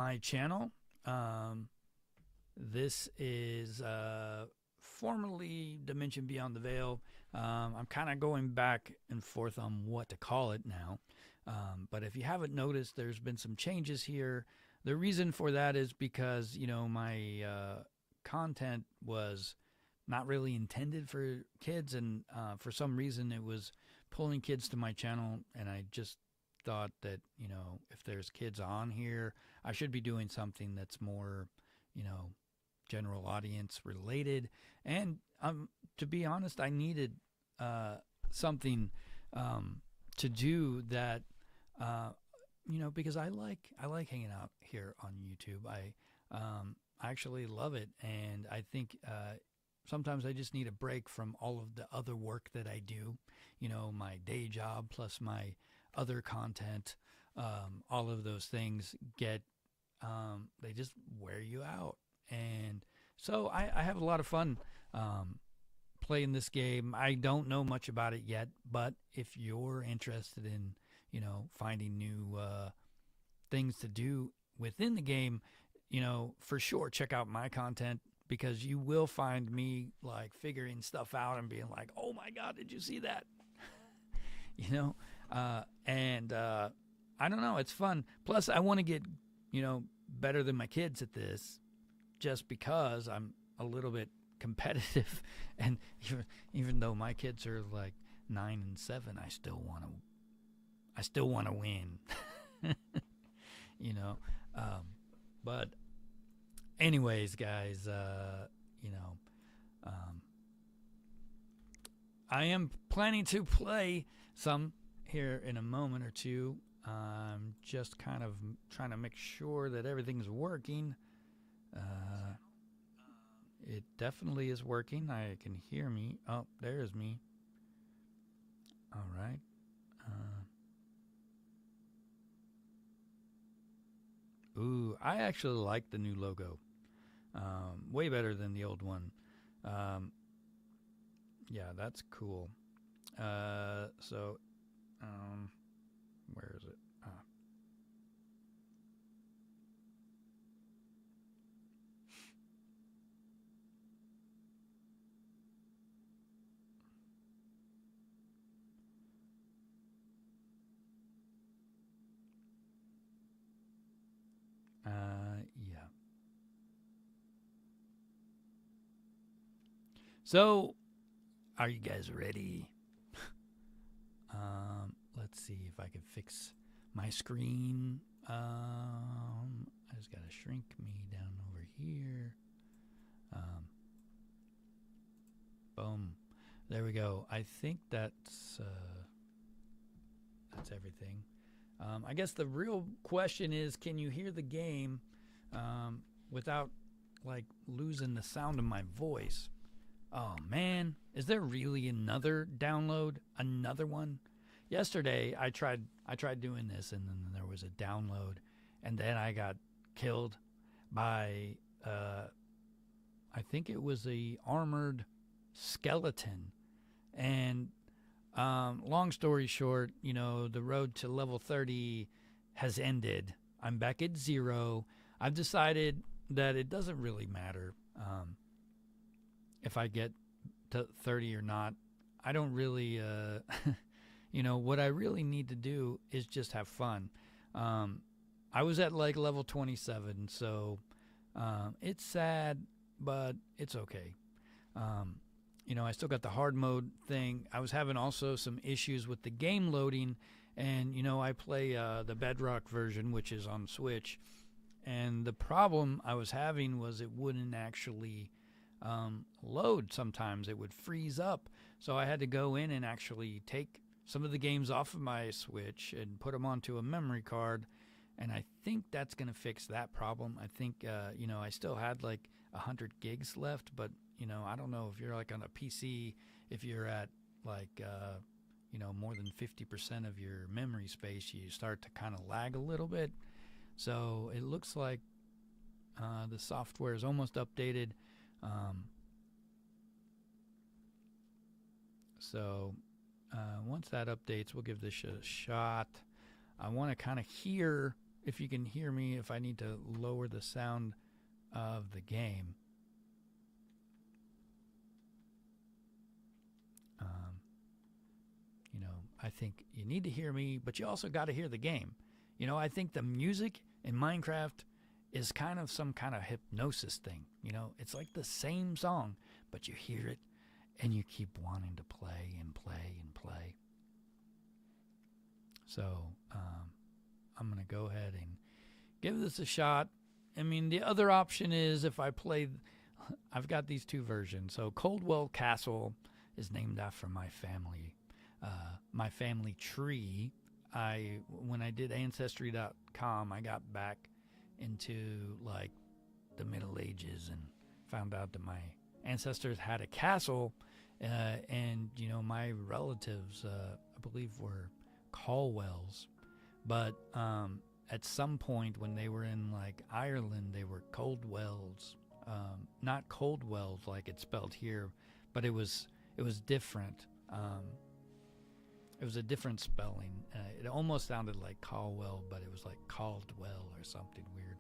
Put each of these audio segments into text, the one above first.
my channel. This is formerly Dimension Beyond the Veil. I'm kind of going back and forth on what to call it now. But if you haven't noticed, there's been some changes here. The reason for that is because, my content was not really intended for kids, and for some reason it was pulling kids to my channel, and I just thought that, if there's kids on here, I should be doing something that's more, general audience related. And to be honest, I needed something to do that, because I like hanging out here on YouTube. I actually love it, and I think sometimes I just need a break from all of the other work that I do. My day job plus my other content. All of those things they just wear you out. And so I have a lot of fun playing this game. I don't know much about it yet, but if you're interested in, finding new things to do within the game, for sure check out my content, because you will find me like figuring stuff out and being like, oh my God, did you see that? And I don't know, it's fun. Plus, I want to get, better than my kids at this, just because I'm a little bit competitive. And even though my kids are like 9 and 7, I still want to win. you know. But anyways, guys, I am planning to play some here in a moment or two. I'm just kind of trying to make sure that everything's working. It definitely is working. I can hear me. Oh, there's me. All right. I actually like the new logo. Way better than the old one. Yeah, that's cool. So, where is it? Yeah. So, are you guys ready? Let's see if I can fix my screen. I just gotta shrink me down over here. Boom. There we go. I think that's everything. I guess the real question is, can you hear the game without like losing the sound of my voice? Oh man, is there really another download? Another one? Yesterday I tried doing this, and then there was a download, and then I got killed by I think it was a armored skeleton. And long story short, the road to level 30 has ended. I'm back at 0. I've decided that it doesn't really matter if I get to 30 or not. I don't really, what I really need to do is just have fun. I was at like level 27, so it's sad, but it's okay. I still got the hard mode thing. I was having also some issues with the game loading, and I play the Bedrock version, which is on Switch, and the problem I was having was it wouldn't actually load. Sometimes it would freeze up, so I had to go in and actually take some of the games off of my Switch and put them onto a memory card, and I think that's going to fix that problem. I think I still had like 100 gigs left, but I don't know if you're like on a PC, if you're at like more than 50% of your memory space, you start to kind of lag a little bit. So it looks like the software is almost updated. So once that updates, we'll give this a shot. I want to kind of hear if you can hear me, if I need to lower the sound of the game. You know, I think you need to hear me, but you also got to hear the game. You know, I think the music in Minecraft is kind of some kind of hypnosis thing. You know, it's like the same song, but you hear it and you keep wanting to play and play and play. So I'm going to go ahead and give this a shot. I mean, the other option is if I play, I've got these two versions. So Coldwell Castle is named after my family tree. When I did Ancestry.com, I got back into like the Middle Ages and found out that my ancestors had a castle, and you know, my relatives, I believe, were Caldwells, but at some point when they were in like Ireland, they were Coldwells, not Coldwells like it's spelled here, but it was different. It was a different spelling. It almost sounded like Caldwell, but it was like Caldwell or something weird.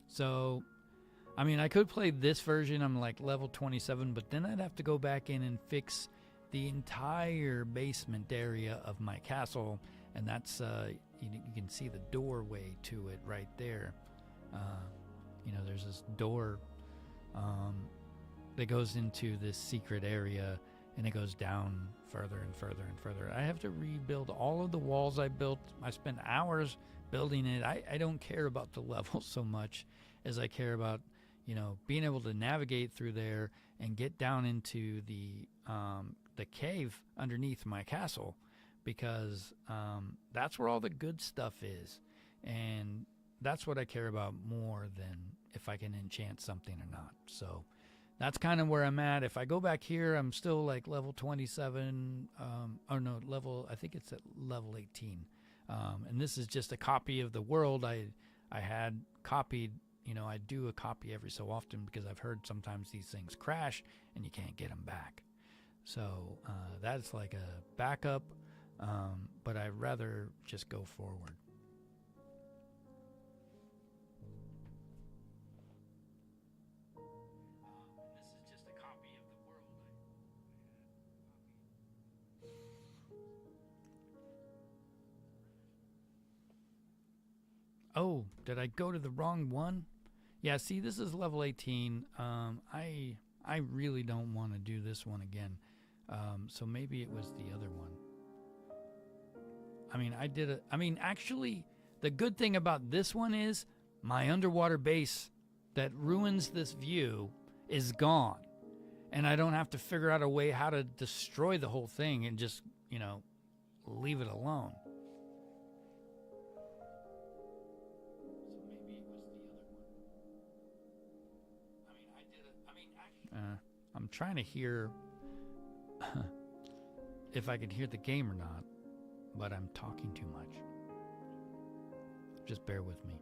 So, I mean, I could play this version. I'm like level 27, but then I'd have to go back in and fix the entire basement area of my castle, and that's you can see the doorway to it right there. You know, there's this door that goes into this secret area, and it goes down further and further and further. I have to rebuild all of the walls I built. I spent hours building it. I don't care about the levels so much as I care about, you know, being able to navigate through there and get down into the cave underneath my castle, because that's where all the good stuff is, and that's what I care about more than if I can enchant something or not. So that's kind of where I'm at. If I go back here, I'm still like level 27. I think it's at level 18. And this is just a copy of the world I had copied. You know, I do a copy every so often because I've heard sometimes these things crash and you can't get them back. So that's like a backup, but I'd rather just go forward. Oh, did I go to the wrong one? Yeah, see, this is level 18. I really don't want to do this one again. So maybe it was the other one. I mean, actually, the good thing about this one is my underwater base that ruins this view is gone. And I don't have to figure out a way how to destroy the whole thing and just, you know, leave it alone. I'm trying to hear if I can hear the game or not, but I'm talking too much. Just bear with me.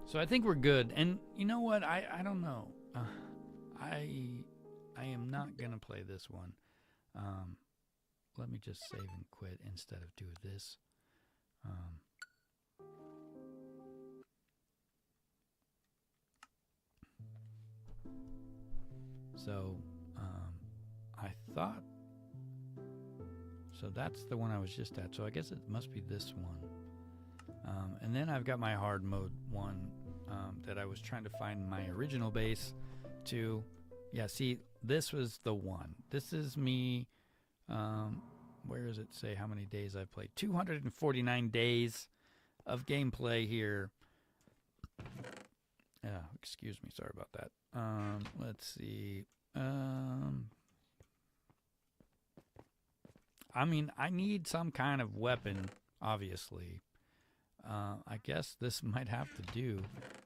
So I think we're good. And you know what? I don't know. I am not going to play this one. Let me just save and quit instead of do this. So I thought... So that's the one I was just at. So I guess it must be this one. And then I've got my hard mode one that I was trying to find my original base to. Yeah, see, this was the one. This is me. Where does it say how many days I've played? 249 days of gameplay here. Excuse me, sorry about that. Let's see. I mean, I need some kind of weapon, obviously. I guess this might have to do.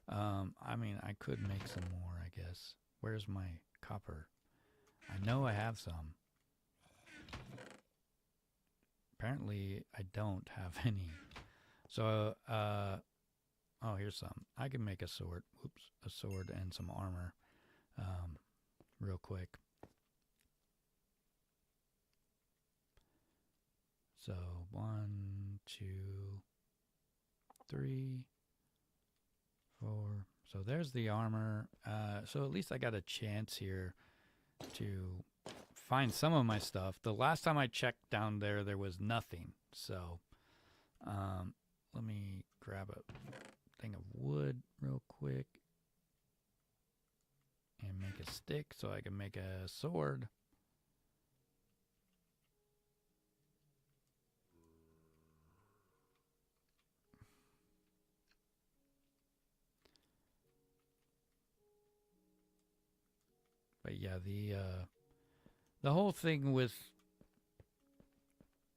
I mean, I could make some more, I guess. Where's my copper? I know I have some. Apparently, I don't have any. So, oh, here's some. I can make a sword. Oops, a sword and some armor, real quick. So 1, 2, 3, 4. So there's the armor. So at least I got a chance here to find some of my stuff. The last time I checked down there, there was nothing. So let me grab a thing of wood real quick and make a stick so I can make a sword. But yeah, the whole thing with,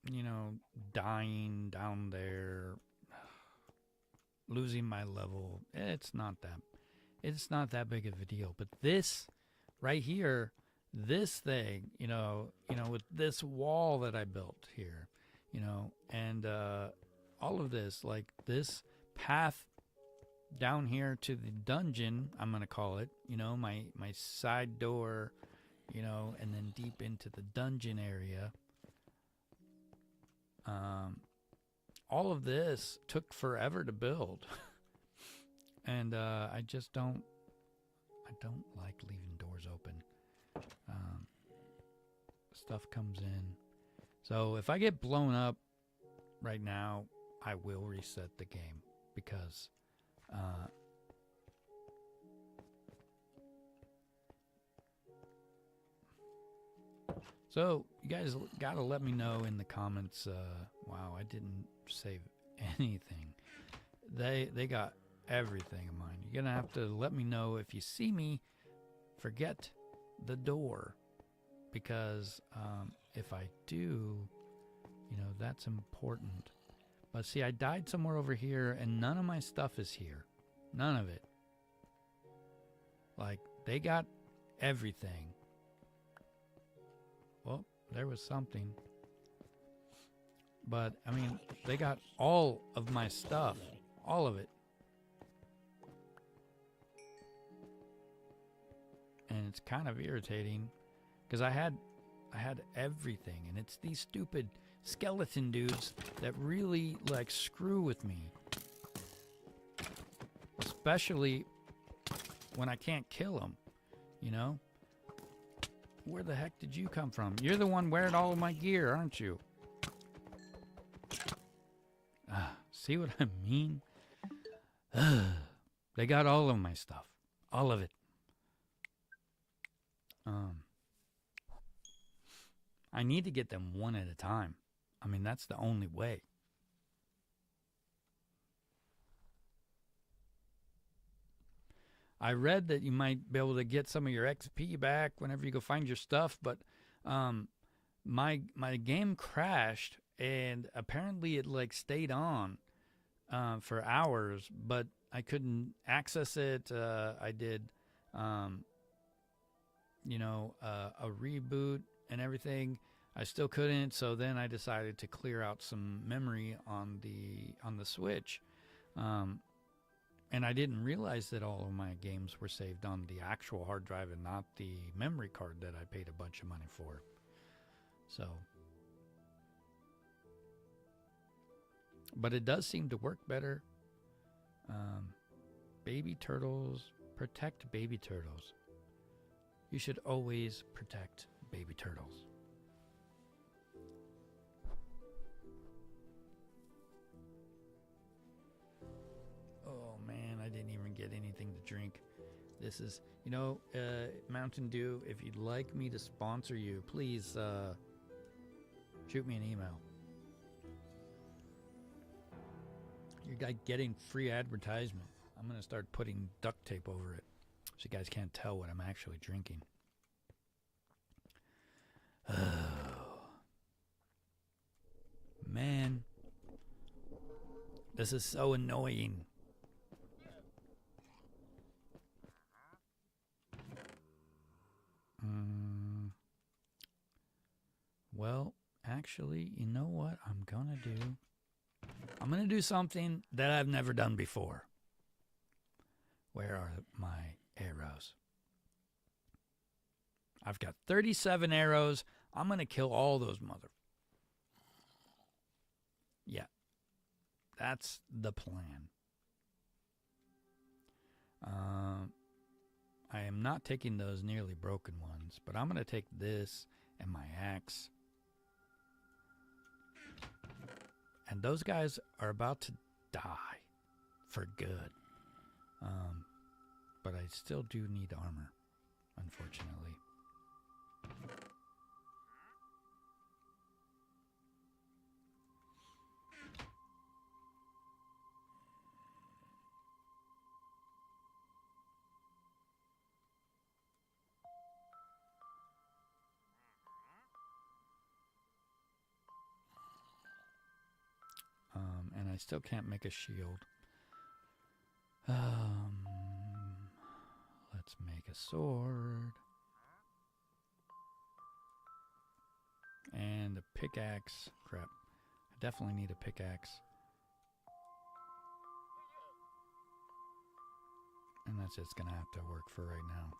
you know, dying down there, losing my level, it's not that big of a deal. But this right here, this thing, you know, with this wall that I built here, you know, and all of this, like this path down here to the dungeon, I'm gonna call it, you know, my side door, you know, and then deep into the dungeon area. All of this took forever to build. And I don't like leaving doors open. Stuff comes in. So if I get blown up right now, I will reset the game because so you guys gotta let me know in the comments. Wow, I didn't save anything. They got everything of mine. You're gonna have to let me know if you see me forget the door, because if I do, you know, that's important. But see, I died somewhere over here and none of my stuff is here. None of it. Like, they got everything. Well, there was something. But, I mean, they got all of my stuff. All of it. And it's kind of irritating because I had everything, and it's these stupid skeleton dudes that really like screw with me, especially when I can't kill them, you know. Where the heck did you come from? You're the one wearing all of my gear, aren't you? See what I mean? They got all of my stuff, all of it. I need to get them one at a time. I mean, that's the only way. I read that you might be able to get some of your XP back whenever you go find your stuff, but my game crashed, and apparently it like stayed on for hours, but I couldn't access it. I did, you know, a reboot and everything. I still couldn't, so then I decided to clear out some memory on the Switch, and I didn't realize that all of my games were saved on the actual hard drive and not the memory card that I paid a bunch of money for. So, but it does seem to work better. Baby turtles, protect baby turtles. You should always protect baby turtles. Oh man, I didn't even get anything to drink. This is, you know, Mountain Dew, if you'd like me to sponsor you, please shoot me an email. You're getting free advertisement. I'm going to start putting duct tape over it so you guys can't tell what I'm actually drinking. Oh, man. This is so annoying. Actually, you know what I'm gonna do? I'm gonna do something that I've never done before. Where are my arrows? I've got 37 arrows. I'm gonna kill all those mother. Yeah, that's the plan. I am not taking those nearly broken ones, but I'm going to take this and my axe. And those guys are about to die for good. But I still do need armor, unfortunately. And I still can't make a shield. Let's make a sword. And a pickaxe. Crap. I definitely need a pickaxe. And that's just gonna have to work for right now.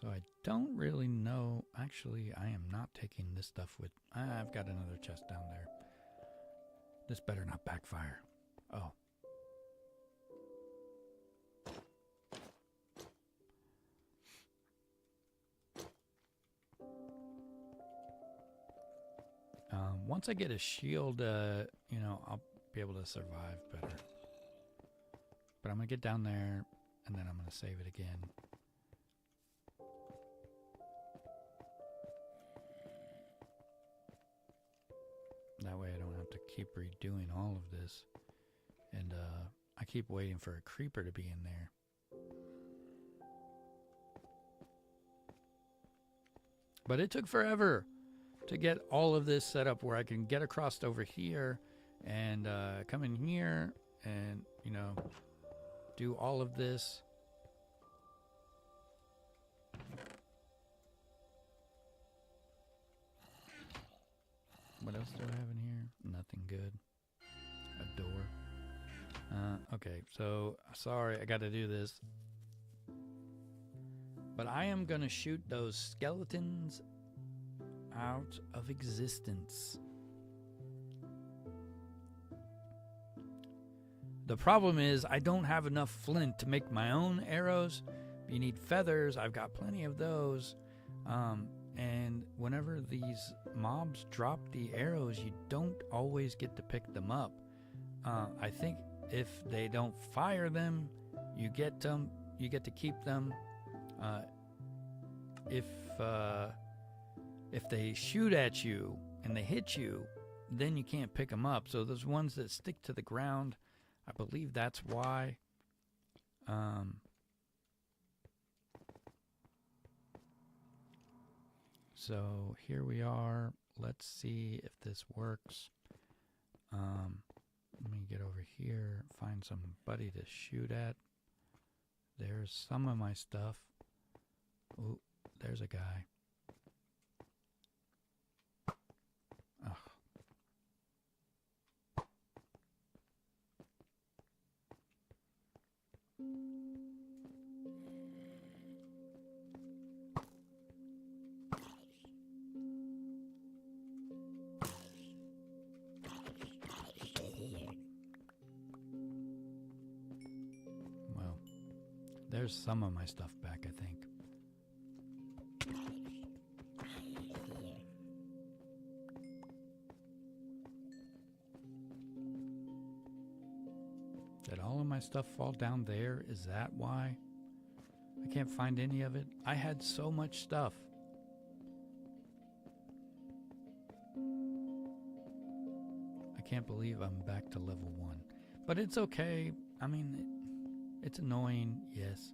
So I don't really know. Actually, I am not taking this stuff with... I've got another chest down there. This better not backfire. Oh. Once I get a shield, you know, I'll be able to survive better. But I'm going to get down there, and then I'm going to save it again. That way I don't have to keep redoing all of this. And I keep waiting for a creeper to be in there. But it took forever to get all of this set up where I can get across over here and come in here and, you know, do all of this. What else do I have in here? Nothing good. A door. Okay, so sorry, I got to do this. But I am going to shoot those skeletons out of existence. The problem is I don't have enough flint to make my own arrows. You need feathers. I've got plenty of those. And whenever these mobs drop the arrows, you don't always get to pick them up. I think if they don't fire them, you get them. You get to keep them. If they shoot at you and they hit you, then you can't pick them up. So those ones that stick to the ground, I believe that's why. So here we are. Let's see if this works. Let me get over here, find somebody to shoot at. There's some of my stuff. Ooh, there's a guy. Ugh. Well, there's some of my stuff back, I think. Did all of my stuff fall down there? Is that why? I can't find any of it. I had so much stuff. I can't believe I'm back to level 1. But it's okay. I mean, it's annoying, yes.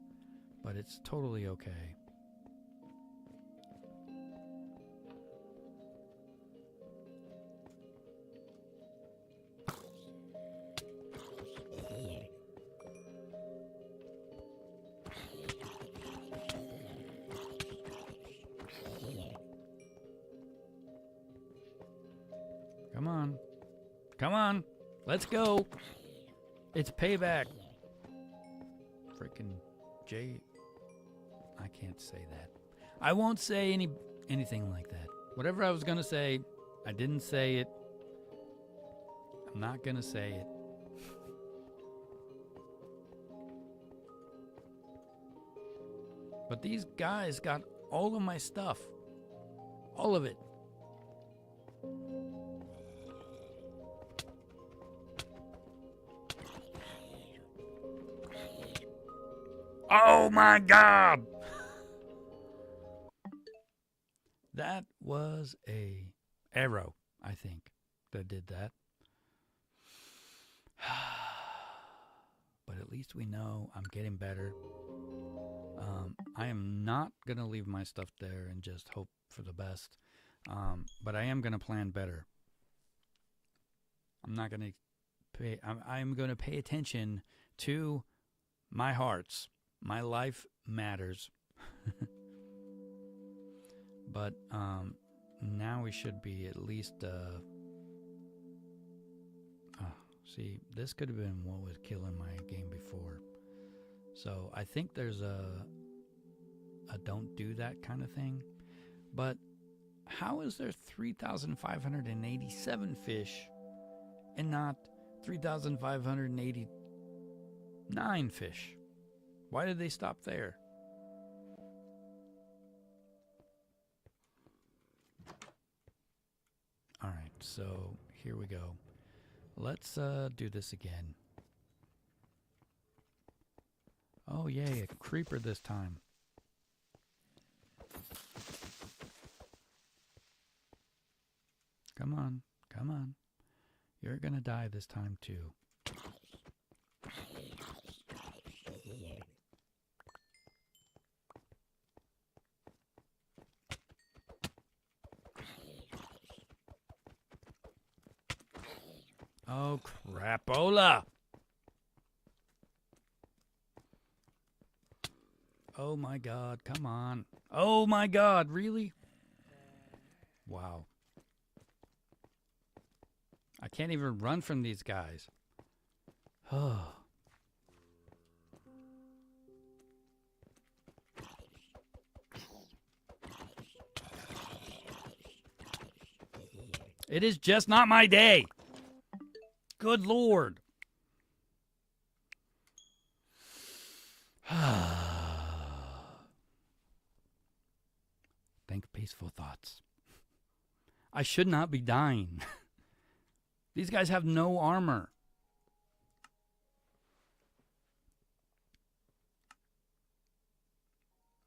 But it's totally okay. Come on. Come on. Let's go. It's payback. Freaking Jay. I can't say that. I won't say anything like that. Whatever I was going to say, I didn't say it. I'm not going to say it. But these guys got all of my stuff. All of it. Oh my God! That was a arrow, I think, that did that. But at least we know I'm getting better. I am not going to leave my stuff there and just hope for the best. But I am going to plan better. I'm not going to pay. I'm going to pay attention to my hearts. My life matters. But now we should be at least. See, this could have been what was killing my game before. So I think there's a don't do that kind of thing. But how is there 3,587 fish and not 3,589 fish? Why did they stop there? All right, so here we go. Let's do this again. Oh, yay, a creeper this time. Come on, come on. You're gonna die this time too. Oh, crapola! Oh my God, come on. Oh my God, really? Wow. I can't even run from these guys. Oh. It is just not my day. Good Lord. Think peaceful thoughts. I should not be dying. These guys have no armor.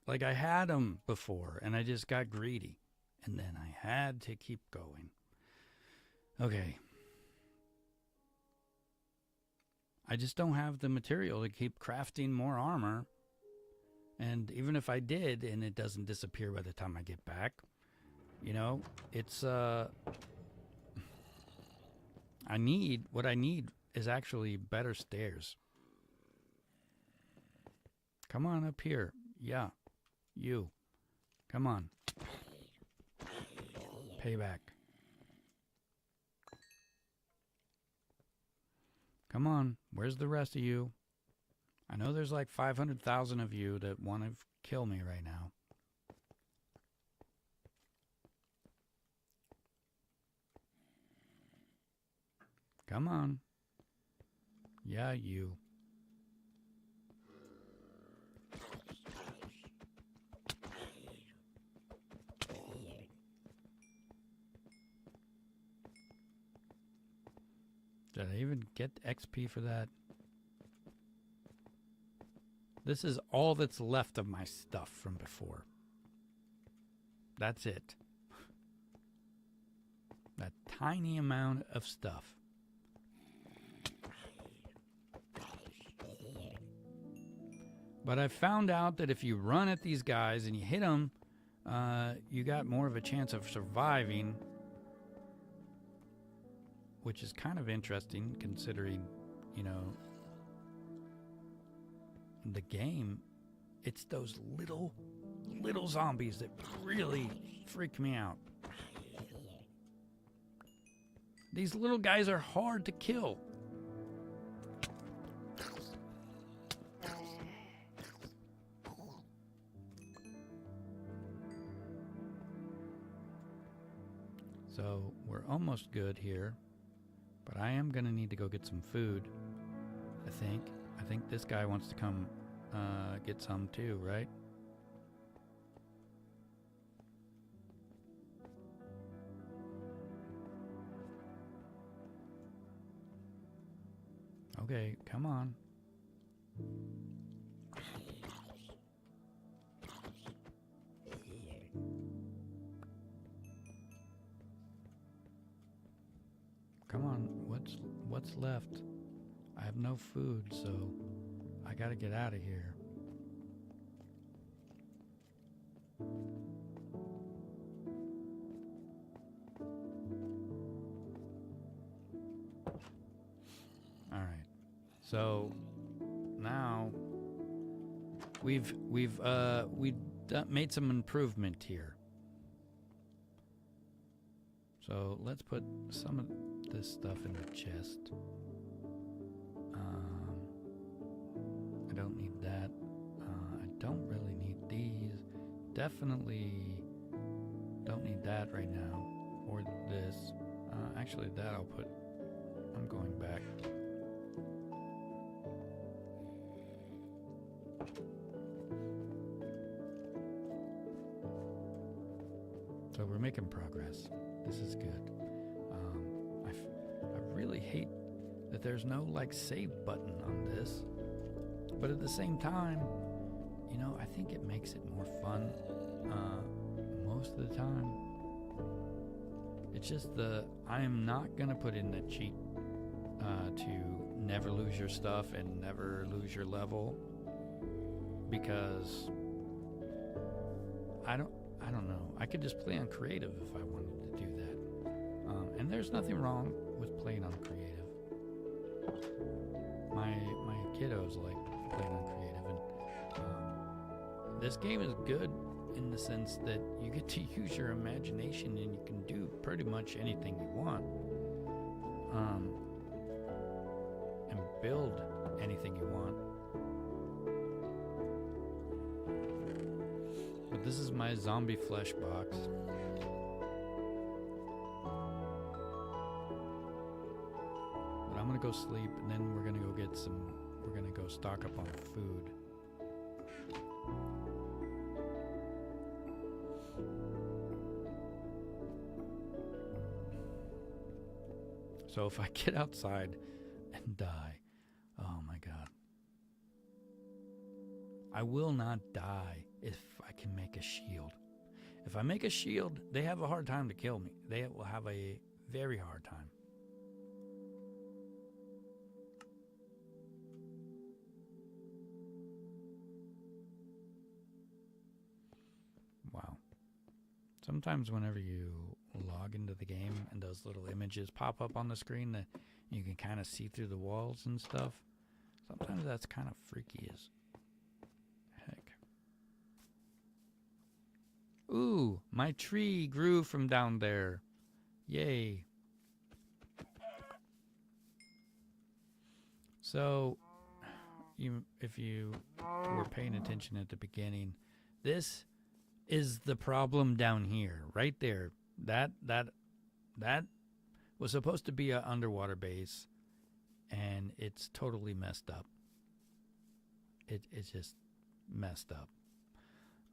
Like I had them before and I just got greedy. And then I had to keep going. Okay. I just don't have the material to keep crafting more armor. And even if I did and it doesn't disappear by the time I get back, you know, it's what I need is actually better stairs. Come on up here. Yeah. You. Come on. Payback. Come on. Where's the rest of you? I know there's like 500,000 of you that want to kill me right now. Come on. Yeah, you. Did I even get XP for that? This is all that's left of my stuff from before. That's it. That tiny amount of stuff. But I found out that if you run at these guys and you hit them, you got more of a chance of surviving. Which is kind of interesting considering, you know, the game, it's those little zombies that really freak me out. These little guys are hard to kill. So we're almost good here, but I am gonna need to go get some food. I think this guy wants to come get some too, right? Okay, come on. Come on, what's left? I have no food, so I gotta get out of here. All right. So now we've made some improvement here. So let's put some of this stuff in the chest. I don't need that. I don't really need these. Definitely don't need that right now. Or this. Actually, that I'll put. I'm going back. So we're making progress. This is good. I really hate that there's no like save button on this, but at the same time, you know, I think it makes it more fun most of the time. It's just I am not gonna put in the cheat to never lose your stuff and never lose your level, because I don't know. I could just play on creative if I wanted to do that. And there's nothing wrong with playing on creative. My kiddos like playing on creative, and this game is good in the sense that you get to use your imagination and you can do pretty much anything you want. And build anything you want. But this is my zombie flesh box. But I'm gonna go sleep, and then we're gonna go stock up on food. So if I get outside and die, oh my God. I will not die if I can make a shield. If I make a shield, they have a hard time to kill me. They will have a very hard time. Wow. Sometimes whenever you log into the game and those little images pop up on the screen that you can kind of see through the walls and stuff, sometimes that's kind of freaky as heck. Ooh, my tree grew from down there. Yay. So, if you were paying attention at the beginning, this is the problem down here, right there. That was supposed to be an underwater base, and it's totally messed up. It's just messed up.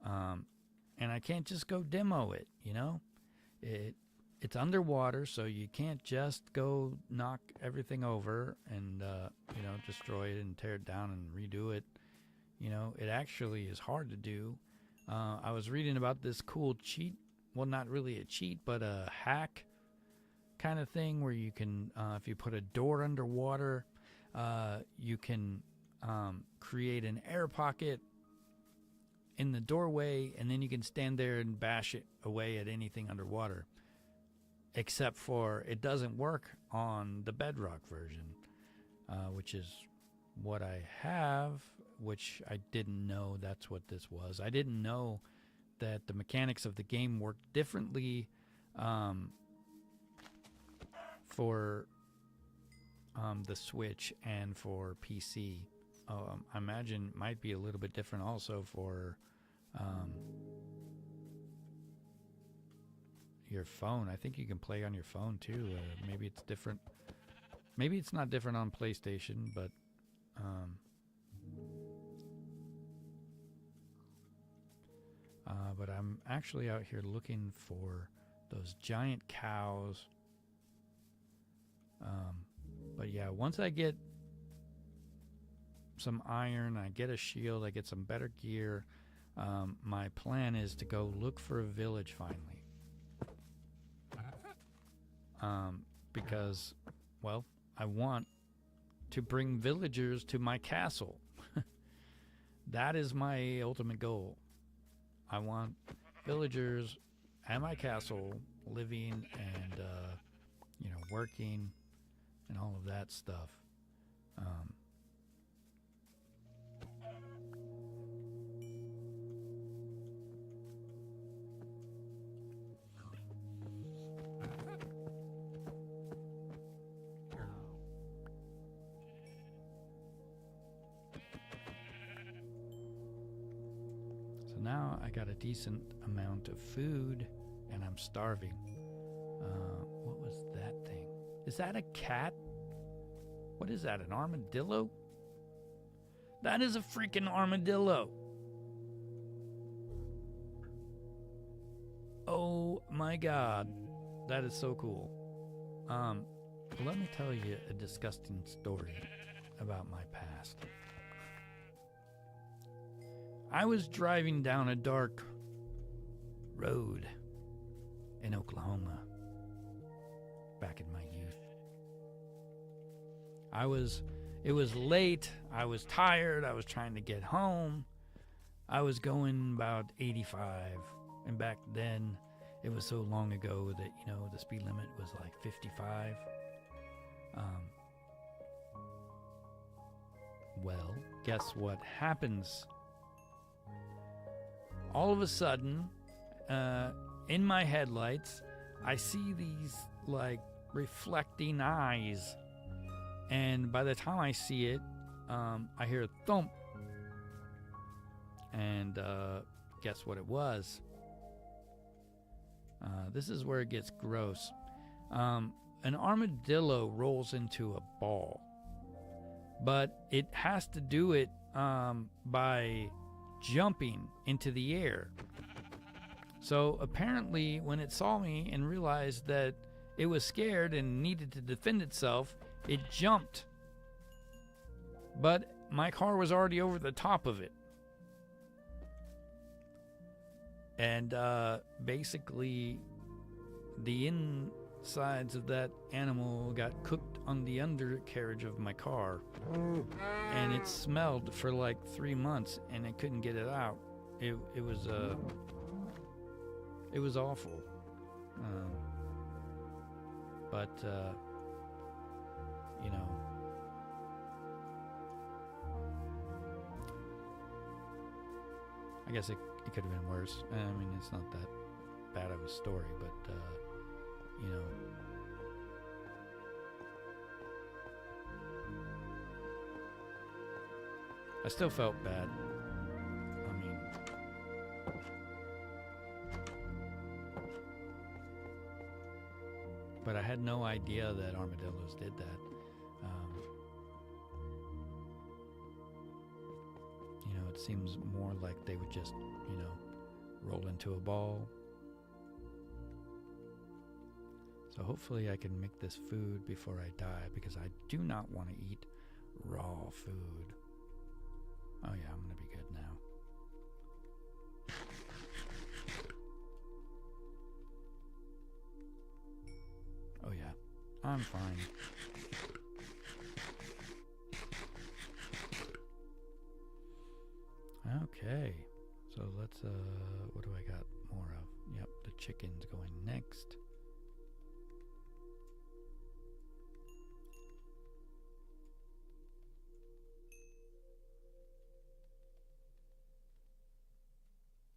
And I can't just go demo it, you know? It's underwater, so you can't just go knock everything over and, destroy it and tear it down and redo it. You know, it actually is hard to do. I was reading about this cool cheat. Well, not really a cheat, but a hack kind of thing where you can, if you put a door underwater, you can create an air pocket in the doorway, and then you can stand there and bash it away at anything underwater. Except for it doesn't work on the Bedrock version, which is what I have, which I didn't know that's what this was. I didn't know that the mechanics of the game worked differently for the Switch and for PC. I imagine it might be a little bit different also for your phone. I think you can play on your phone too. Maybe it's different. Maybe it's not different on PlayStation, but I'm actually out here looking for those giant cows. But yeah, once I get some iron, I get a shield, I get some better gear, my plan is to go look for a village finally. Because, well, I want to bring villagers to my castle. That is my ultimate goal. I want villagers at my castle living and, working and all of that stuff. So now I got a decent amount of food and I'm starving. What was that thing? Is that a cat? What is that, an armadillo? That is a freaking armadillo. Oh my god. That is so cool. Let me tell you a disgusting story about my past. I was driving down a dark road in Oklahoma back in my youth. It was late, I was tired, I was trying to get home. I was going about 85, and back then it was so long ago that, the speed limit was like 55. Well, guess what happens? All of a sudden, in my headlights, I see these like reflecting eyes. And by the time I see it, I hear a thump. And guess what it was? This is where it gets gross. An armadillo rolls into a ball. But it has to do it by jumping into the air. So apparently when it saw me and realized that it was scared and needed to defend itself, it jumped. But my car was already over the top of it. And basically the insides of that animal got cooked on the undercarriage of my car. And it smelled for like 3 months and I couldn't get it out. It was awful. But I guess it could have been worse. I mean, it's not that bad of a story, but I still felt bad. I mean, but I had no idea that armadillos did that. It seems more like they would just, roll into a ball. So hopefully I can make this food before I die, because I do not want to eat raw food. Oh yeah, I'm gonna be good now. Oh yeah, I'm fine. Okay, so let's, what do I got more of? Yep, the chicken's going next.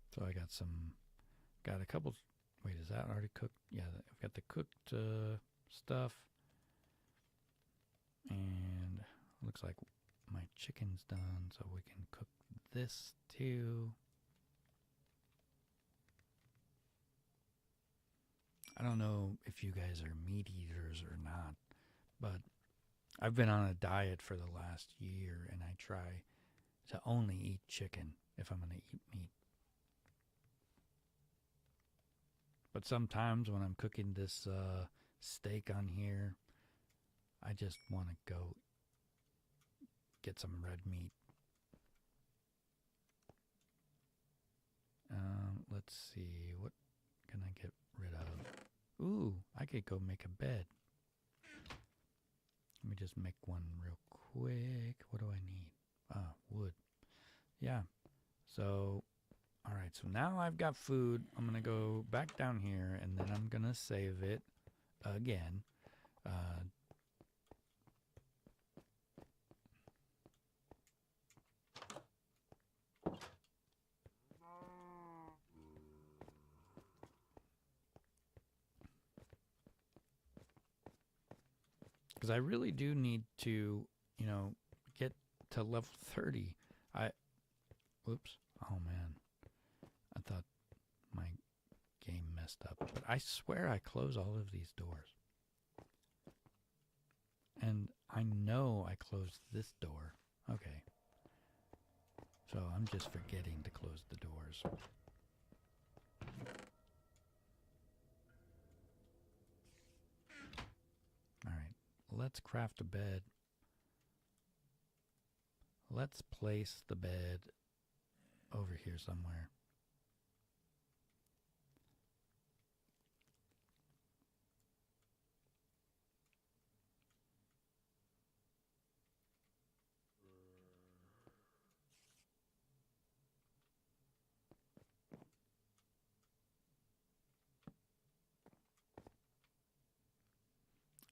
So I got a couple, wait, is that already cooked? Yeah, I've got the cooked stuff. And looks like my chicken's done, so we can cook this too. I don't know if you guys are meat eaters or not, but I've been on a diet for the last year, and I try to only eat chicken if I'm going to eat meat. But sometimes when I'm cooking this steak on here, I just want to go get some red meat. Let's see, what can I get rid of? Ooh, I could go make a bed. Let me just make one real quick. What do I need? Wood. Yeah. So, all right. So now I've got food. I'm going to go back down here, and then I'm going to save it again. Because I really do need to, get to level 30. Whoops. Oh, man. I thought my game messed up. But I swear I close all of these doors. And I know I closed this door. Okay. So I'm just forgetting to close the doors. Alright. Let's craft a bed. Let's place the bed over here somewhere.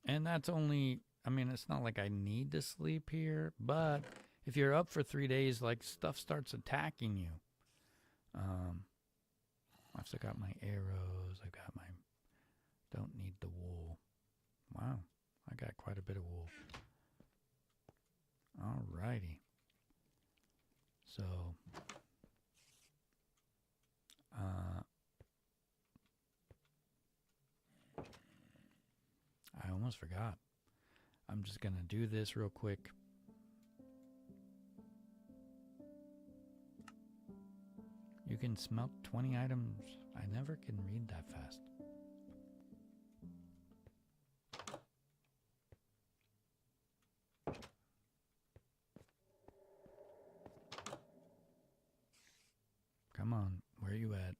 And that's only, I mean, it's not like I need to sleep here, but if you're up for 3 days, like, stuff starts attacking you. I've still got my arrows. I've got my, don't need the wool. Wow, I got quite a bit of wool. Alrighty. So, I almost forgot. I'm just gonna do this real quick. You can smelt 20 items. I never can read that fast. Come on, where are you at?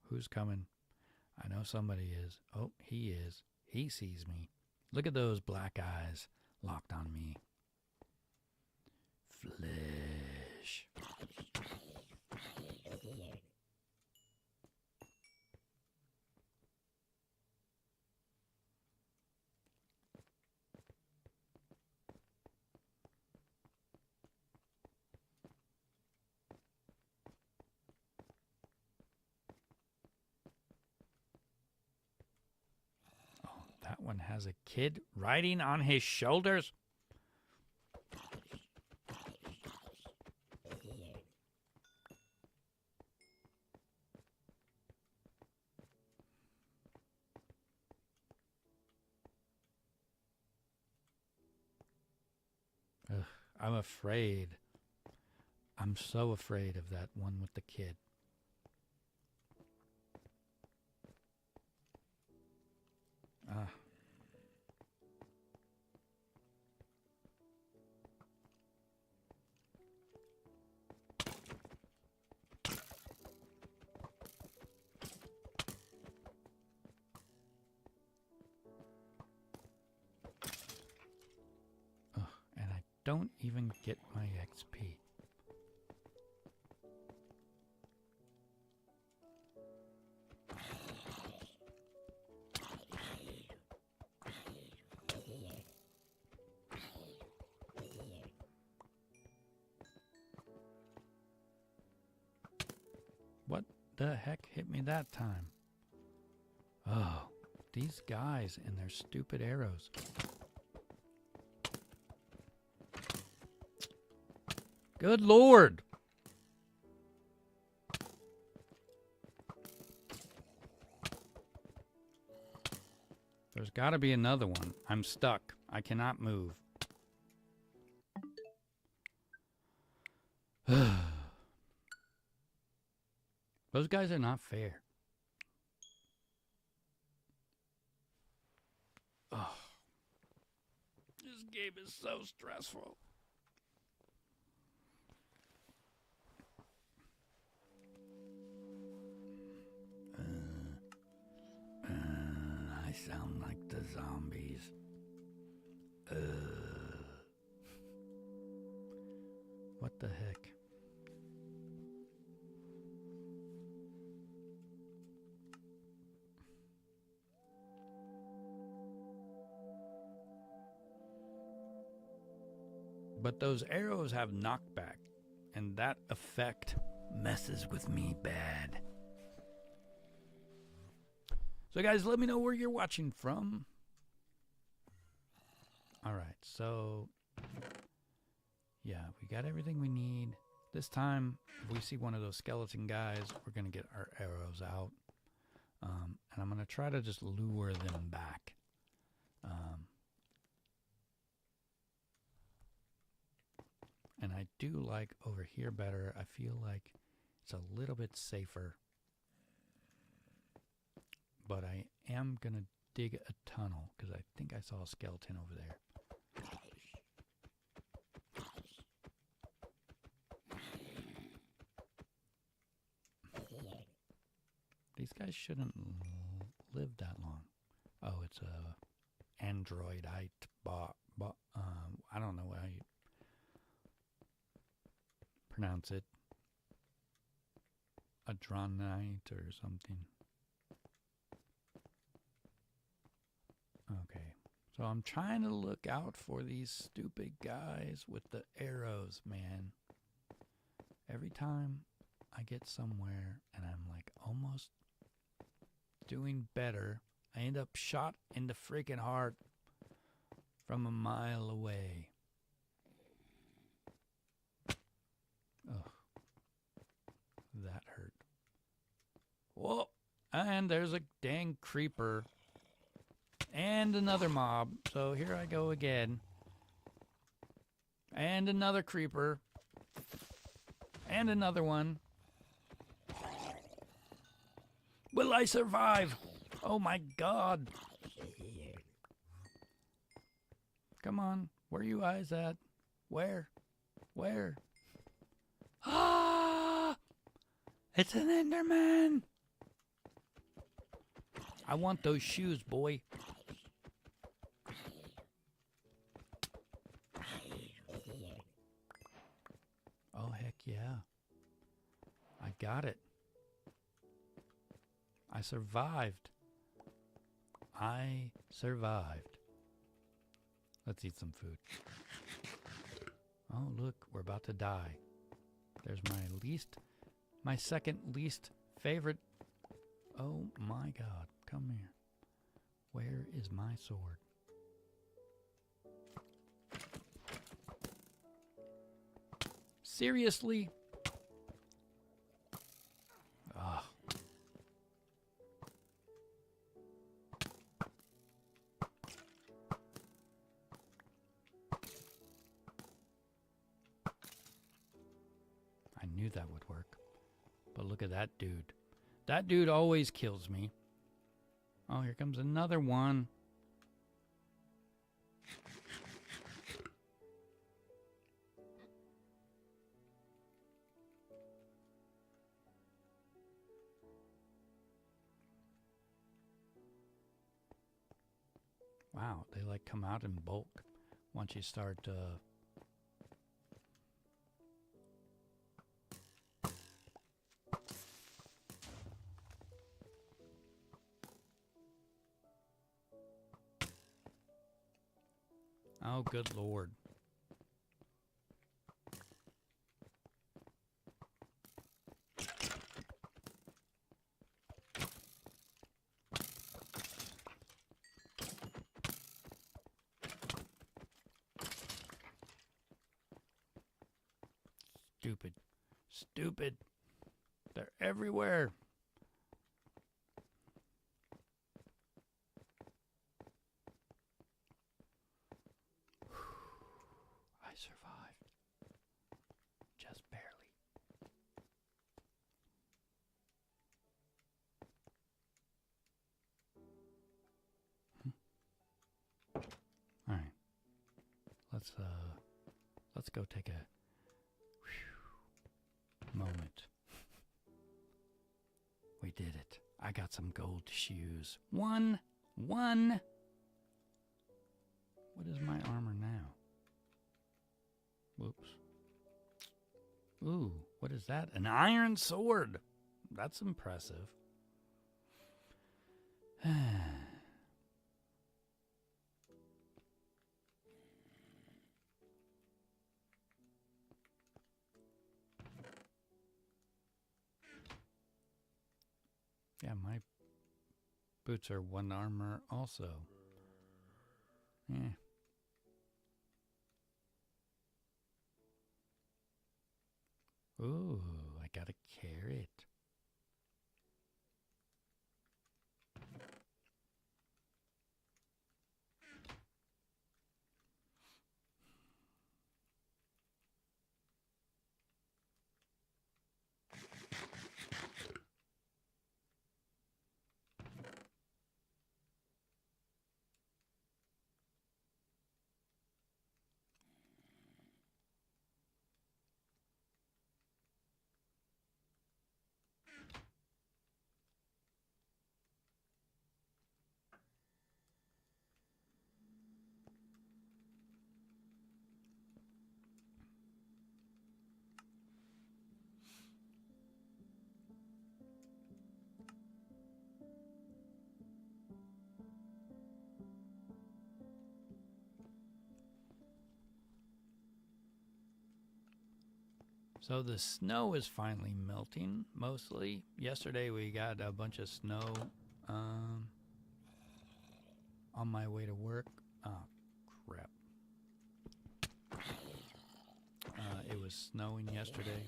Who's coming? I know somebody is. Oh, he is. He sees me. Look at those black eyes locked on me. Flesh. That one has a kid riding on his shoulders. Ugh, I'm afraid. I'm so afraid of that one with the kid. Ah. And I don't even get my XP. What the heck hit me that time? Oh, these guys and their stupid arrows. Good Lord. There's got to be another one. I'm stuck. I cannot move. Those guys are not fair. Oh, this game is so stressful. I sound like the zombies. What the heck? But those arrows have knockback, and that effect messes with me bad. So guys, let me know where you're watching from. Alright, so yeah, we got everything we need. This time, if we see one of those skeleton guys, we're going to get our arrows out. And I'm going to try to just lure them back. And I do like over here better. I feel like it's a little bit safer. But I am going to dig a tunnel because I think I saw a skeleton over there. These guys shouldn't live that long. Oh, it's a androidite bot. I don't know how you pronounce it. Adronite or something. Okay, so I'm trying to look out for these stupid guys with the arrows, man. Every time I get somewhere and I'm like almost doing better, I end up shot in the freaking heart from a mile away. Ugh. That hurt. Whoa! And there's a dang creeper. And another mob. So here I go again. And another creeper. And another one. Will I survive? Oh my God. Come on. Where are you eyes at? Where? Where? Ah! It's an Enderman! I want those shoes, boy. Oh, heck yeah. I got it. I survived. I survived. Let's eat some food. Oh, look, we're about to die. There's my second least favorite. Oh my God, come here. Where is my sword? Seriously? Ugh. I knew that would work. But look at that dude. That dude always kills me. Oh, here comes another one. Wow, they like come out in bulk once you start Oh, good Lord. Stupid. They're everywhere. I survived. Just barely. All right. Let's go take a moment. We did it. I got some gold shoes. One. What is my armor now? Whoops. Ooh, what is that? An iron sword. That's impressive. Yeah, my boots are 1 armor also. Yeah. Ooh, I got a carrot. So the snow is finally melting, mostly. Yesterday we got a bunch of snow on my way to work. Oh, crap. It was snowing yesterday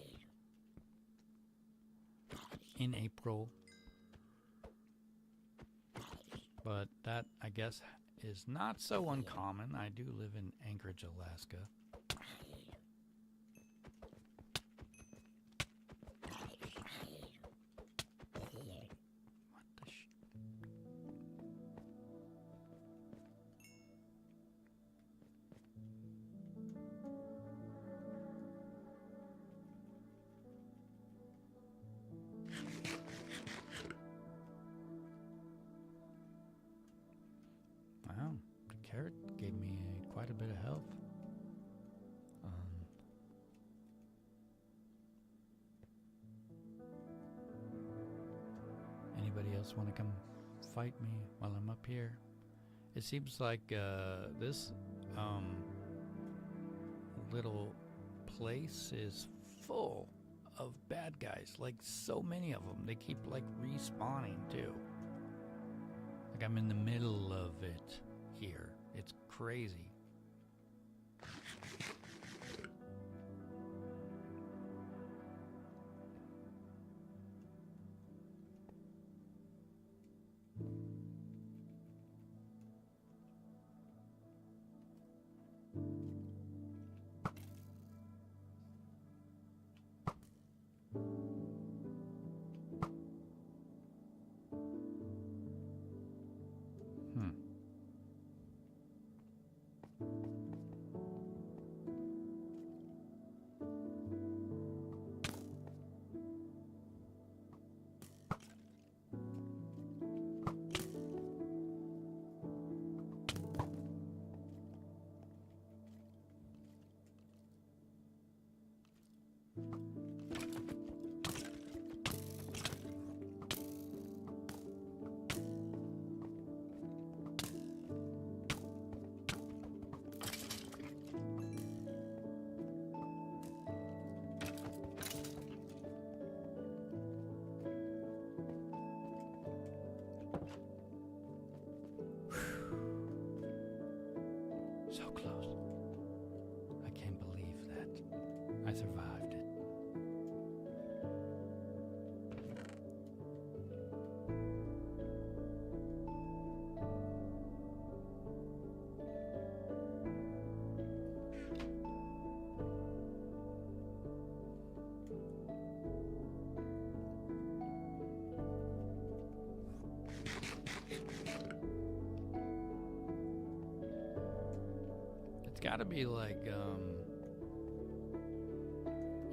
in April. But that, I guess, is not so uncommon. I do live in Anchorage, Alaska. Wow, the carrot gave me quite a bit of health. Anybody else want to come fight me while I'm up here? It seems like this little place is full of bad guys. Like so many of them. They keep like respawning too. Like I'm in the middle of it here. It's crazy. So close. I can't believe that. I survived it. got to be like, you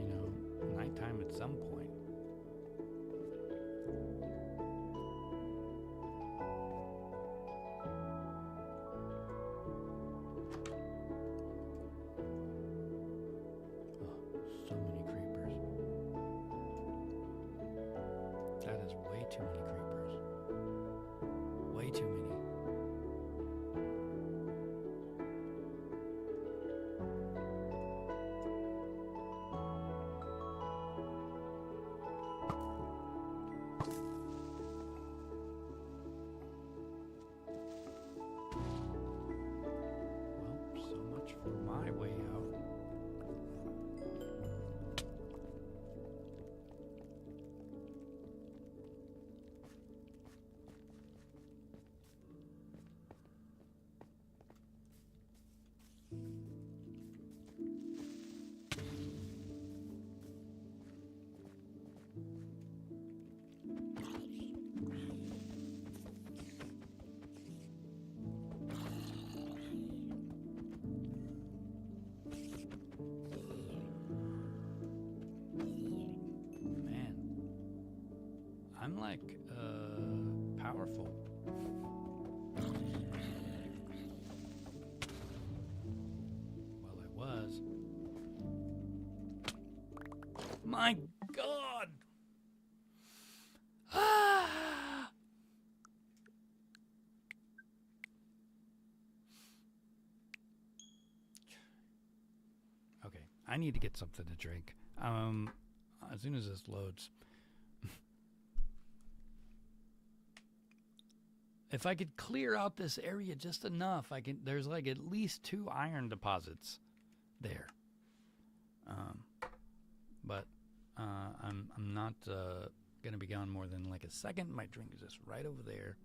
know, nighttime at some point. Oh, so many creepers. That is way too many creepers. Way too many. So much for my way out. Man, I'm like powerful. Well, I was. My God! Ah! Okay, I need to get something to drink. As soon as this loads. If I could clear out this area just enough, there's like at least 2 iron deposits there. But I'm not gonna be gone more than like a second. My drink is just right over there.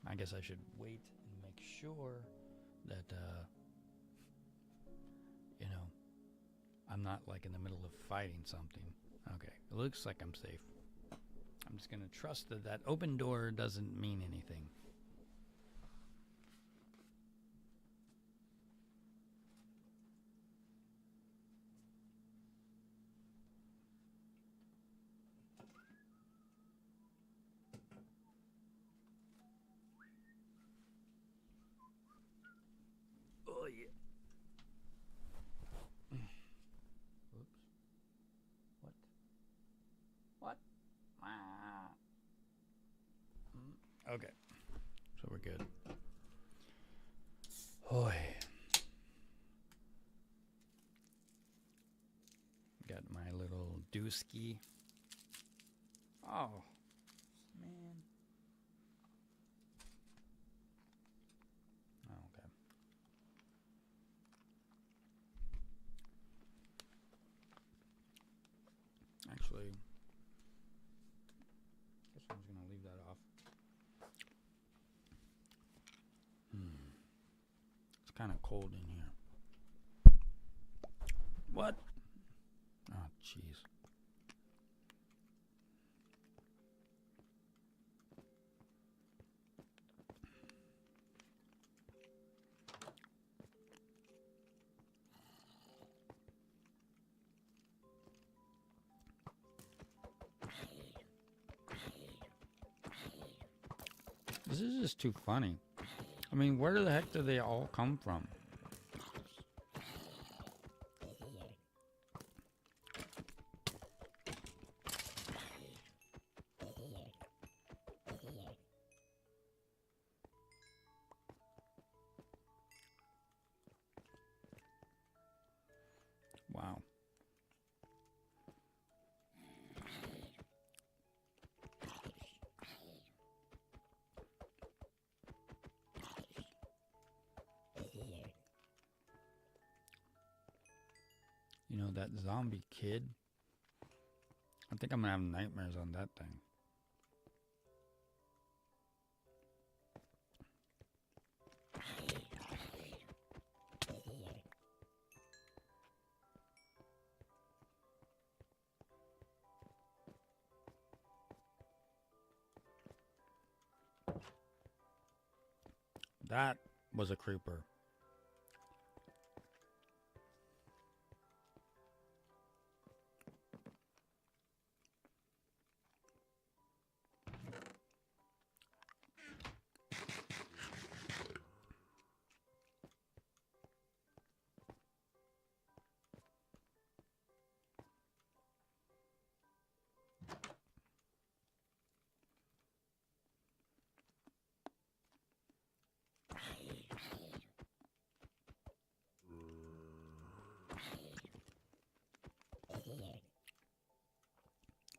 I guess I should wait and make sure that you know, I'm not like in the middle of fighting something. Okay, it looks like I'm safe. I'm just gonna trust that that open door doesn't mean anything. Oh yeah. Oops. What? What? Okay. So we're good. Hoy. Got my little dooski. Oh, man. Oh, okay. Actually, I guess I'm just gonna leave that off. It's kind of cold in here. What? Oh, jeez. This is just too funny. I mean, where the heck do they all come from? Wow. You know, that zombie kid, I think I'm gonna have nightmares on that thing. That was a creeper.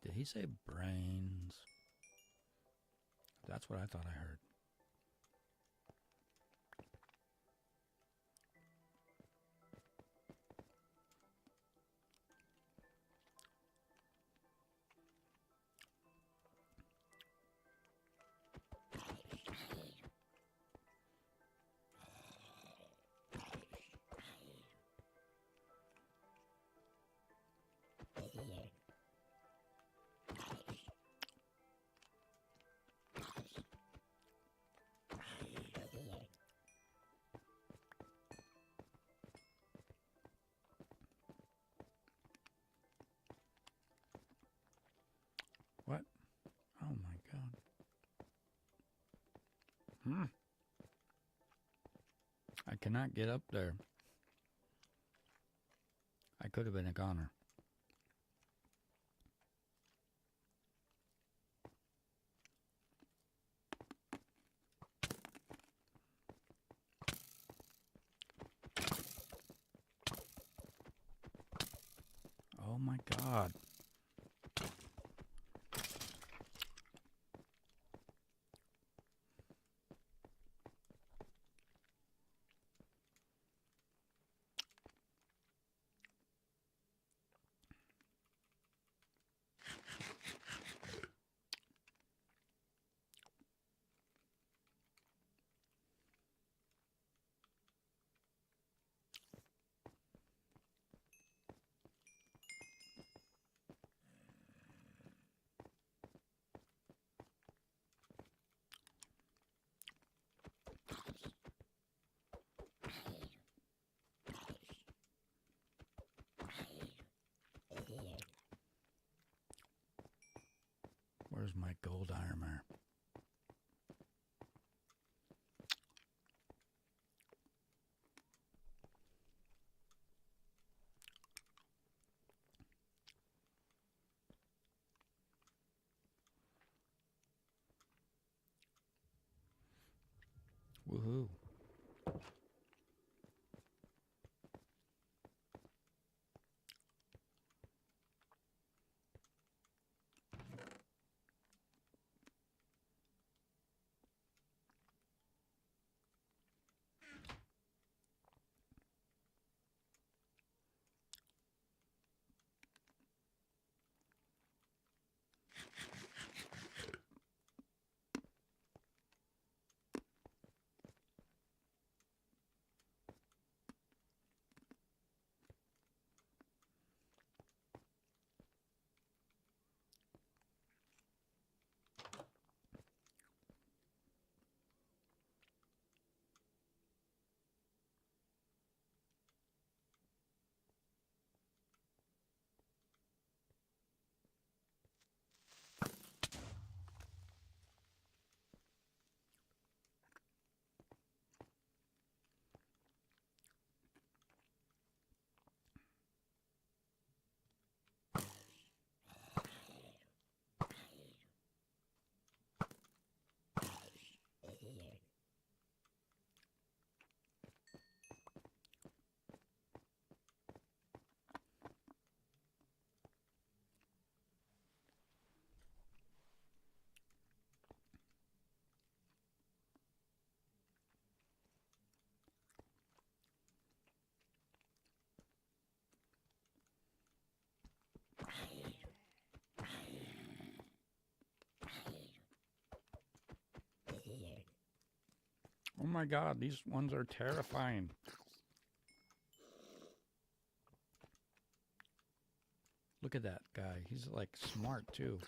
Did he say brains? That's what I thought I heard. What? Oh my God. I cannot get up there. I could have been a goner. Oh my God. Where's my gold armor? Woohoo. Oh my God, these ones are terrifying. Look at that guy. He's like smart too.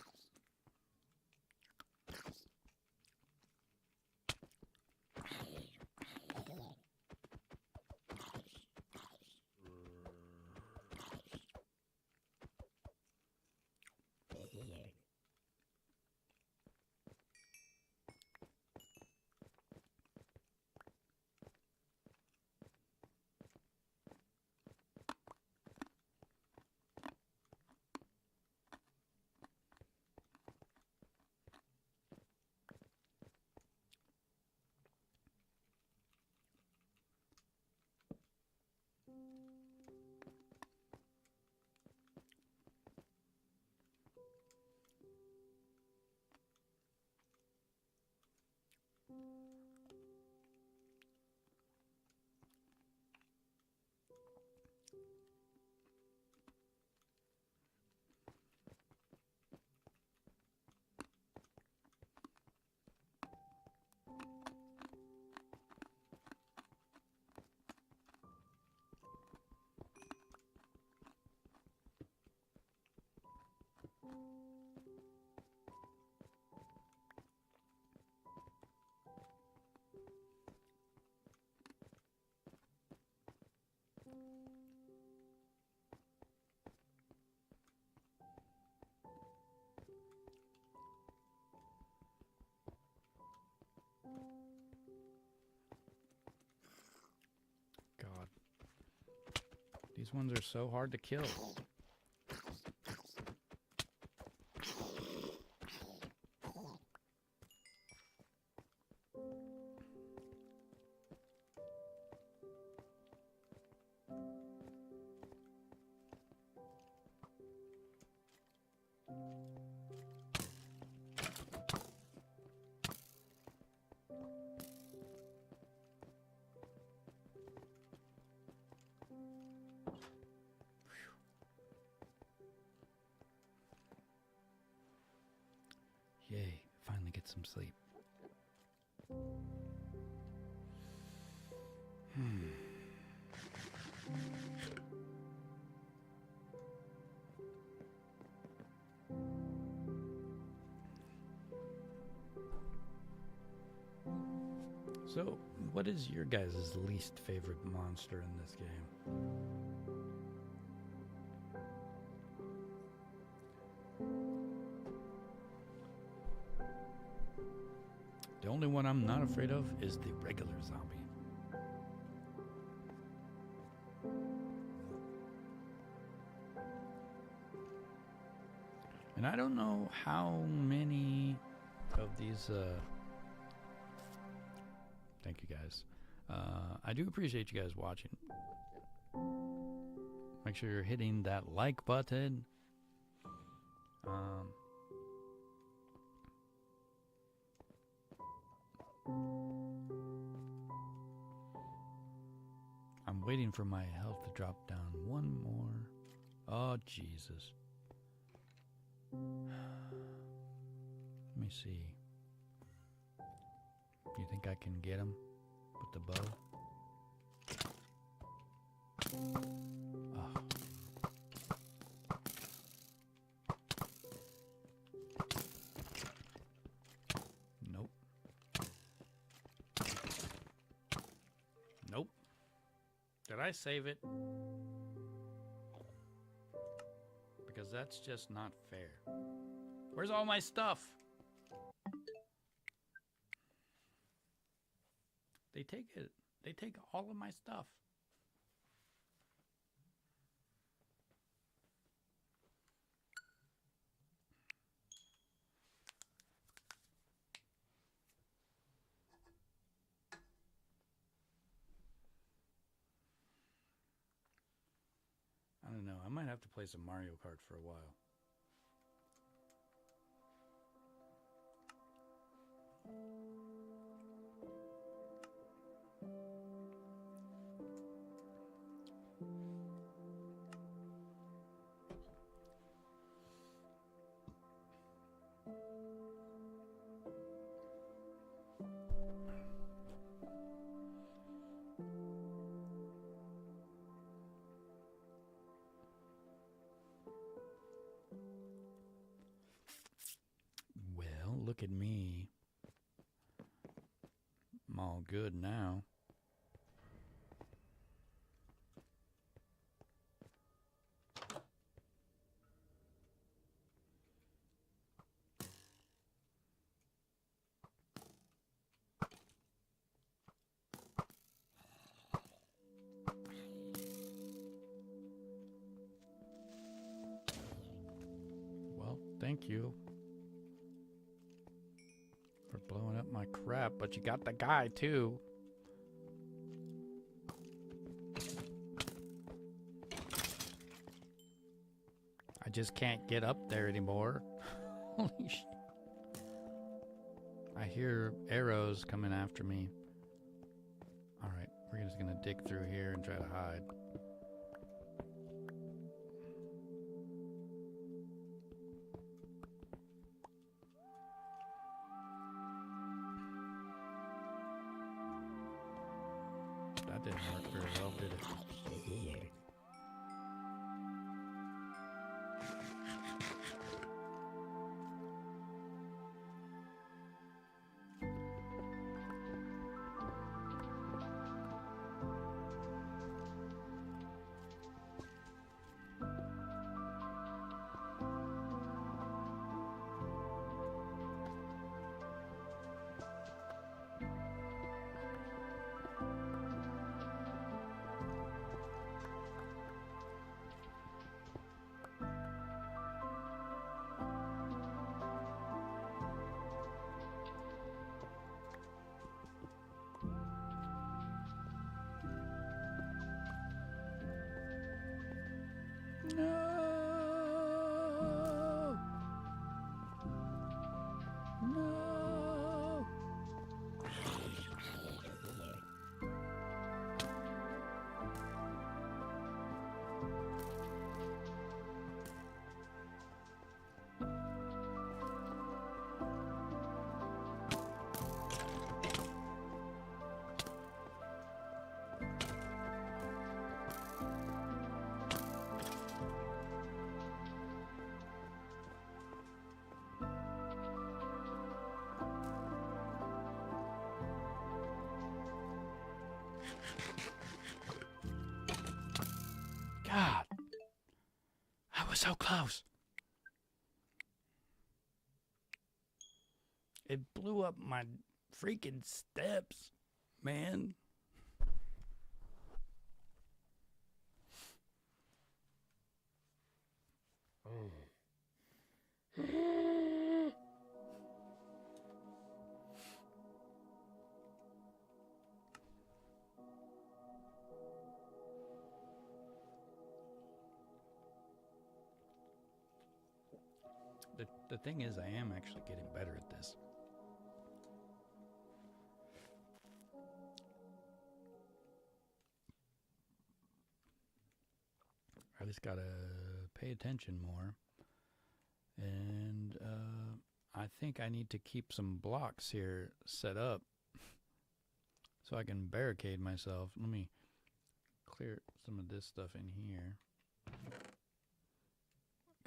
These ones are so hard to kill. Yay, finally get some sleep. So, what is your guys' least favorite monster in this game? The only one I'm not afraid of is the regular zombie. And I don't know how many of these... Thank you guys. I do appreciate you guys watching. Make sure you're hitting that like button. I'm waiting for my health to drop down one more. Oh, Jesus. Let me see. Do you think I can get him with the bow? Oh. Nope. Nope. Did I save it? Because that's just not fair. Where's all my stuff? They take it. They take all of my stuff. I don't know. I might have to play some Mario Kart for a while. Look at me. I'm all good now. Well, thank you. Blowing up my crap, but you got the guy too. I just can't get up there anymore. Holy shit. I hear arrows coming after me. Alright, we're just gonna dig through here and try to hide. That didn't work very well, did it? No! No! God, I was so close. It blew up my freaking steps, man. The thing is, I am actually getting better at this. I just gotta pay attention more. And I think I need to keep some blocks here set up so I can barricade myself. Let me clear some of this stuff in here.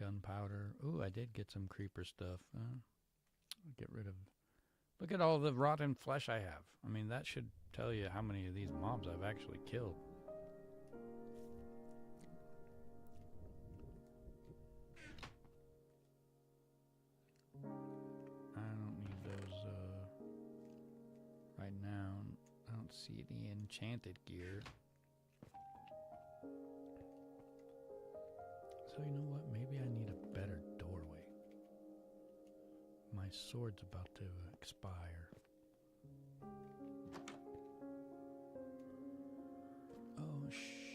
Gunpowder. Ooh, I did get some creeper stuff. Get rid of... Look at all the rotten flesh I have. I mean, that should tell you how many of these mobs I've actually killed. I don't need those right now. I don't see any enchanted gear. So you know what? Maybe I need a better doorway. My sword's about to expire. Oh shit.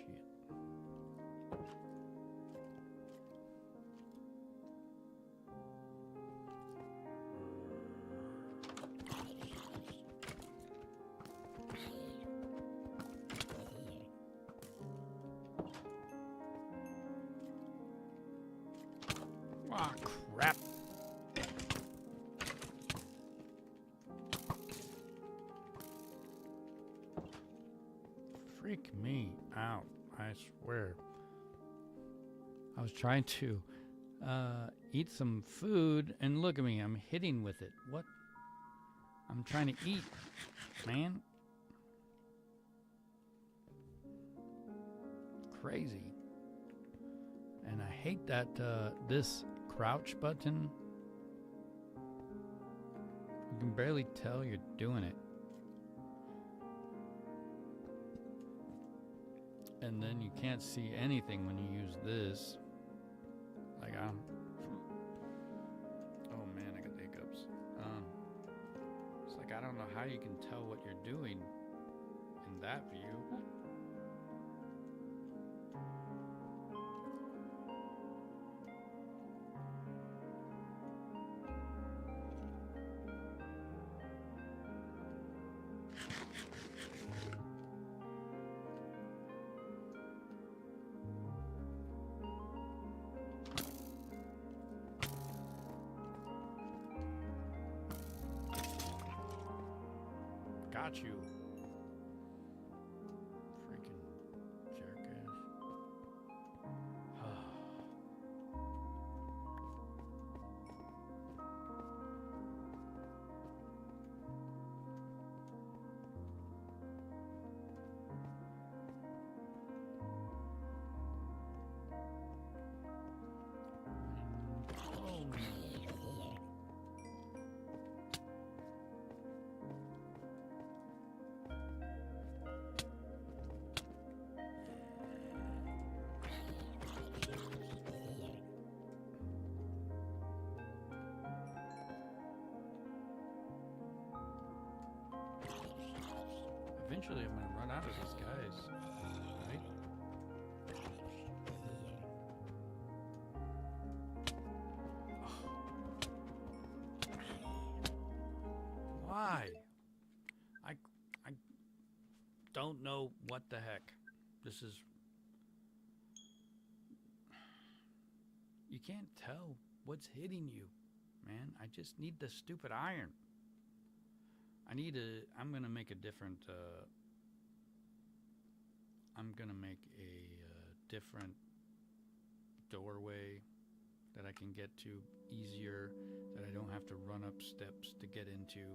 Ah, crap. Freak me out, I swear. I was trying to eat some food, and look at me, I'm hitting with it. What? I'm trying to eat, man. Crazy. And I hate that this crouch button, you can barely tell you're doing it. And then you can't see anything when you use this. Like oh man, I got the hiccups. It's like I don't know how you can tell what you're doing in that view. Got you. Freaking jerk-ass. Eventually, I'm gonna run out of these guys, right? don't know what the heck. This is... You can't tell what's hitting you, man. I just need the stupid iron. I'm going to make a different... I'm going to make a different doorway that I can get to easier, that I don't have to run up steps to get into.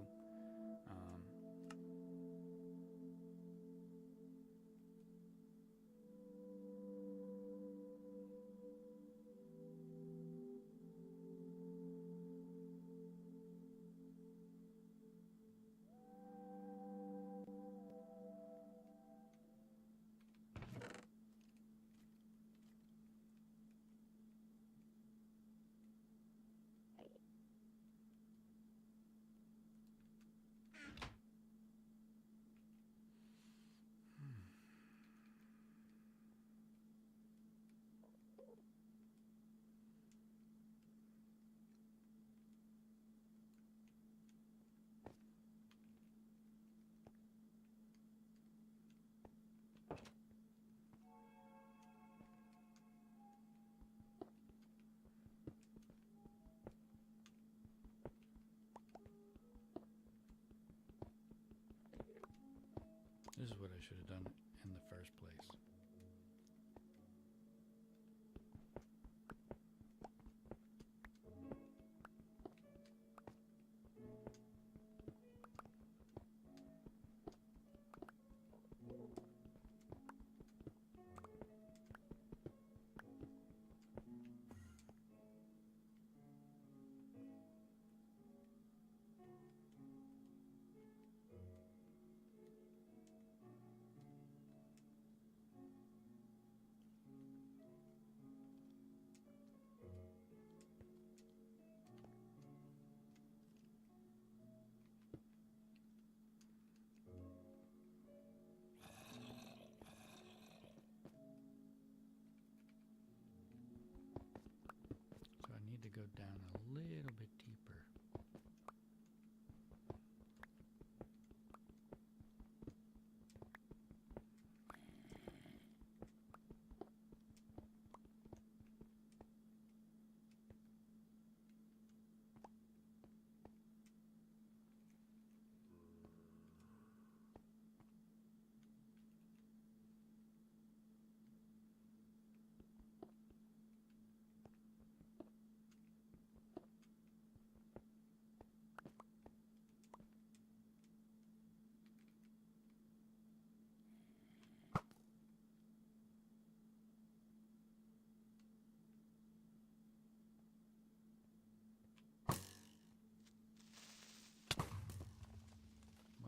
This is what I should have done in the first place. So I need to go down a little bit deeper.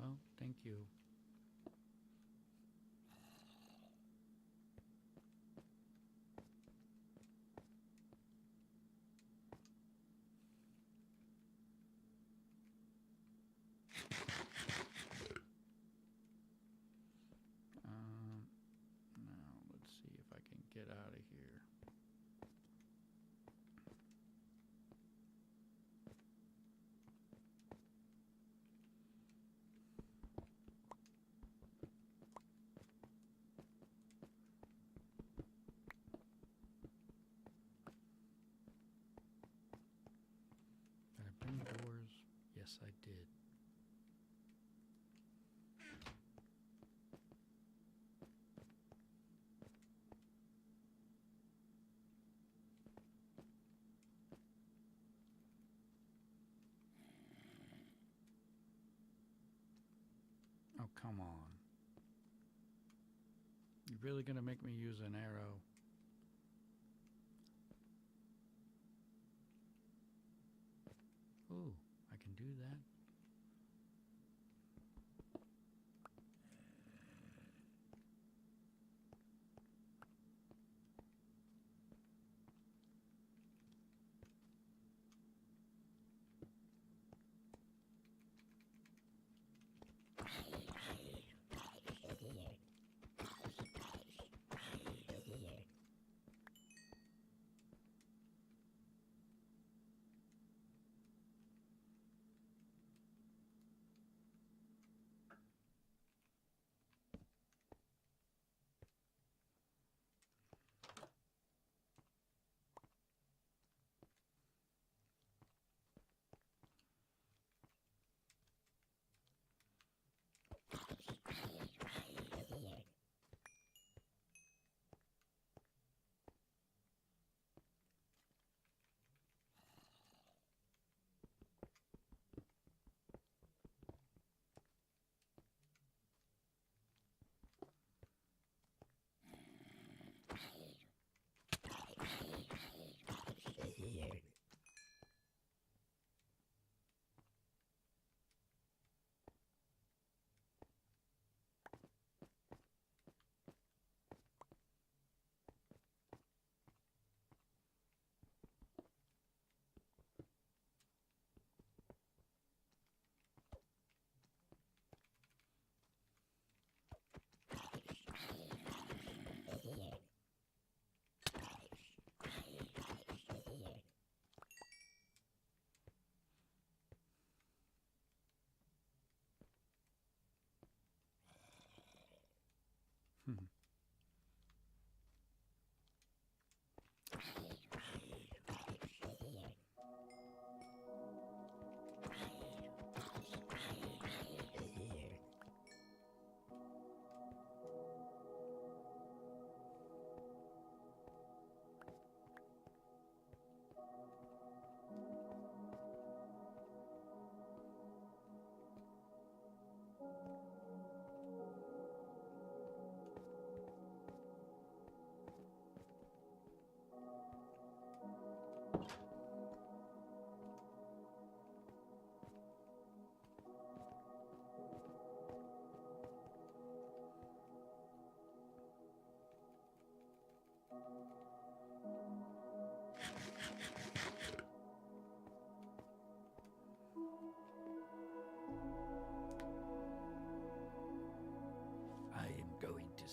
Well, thank you. Now let's see if I can get out of here. Did I bring doors? Yes, I did. Oh, come on. You're really gonna make me use an arrow? Ooh, I can do that.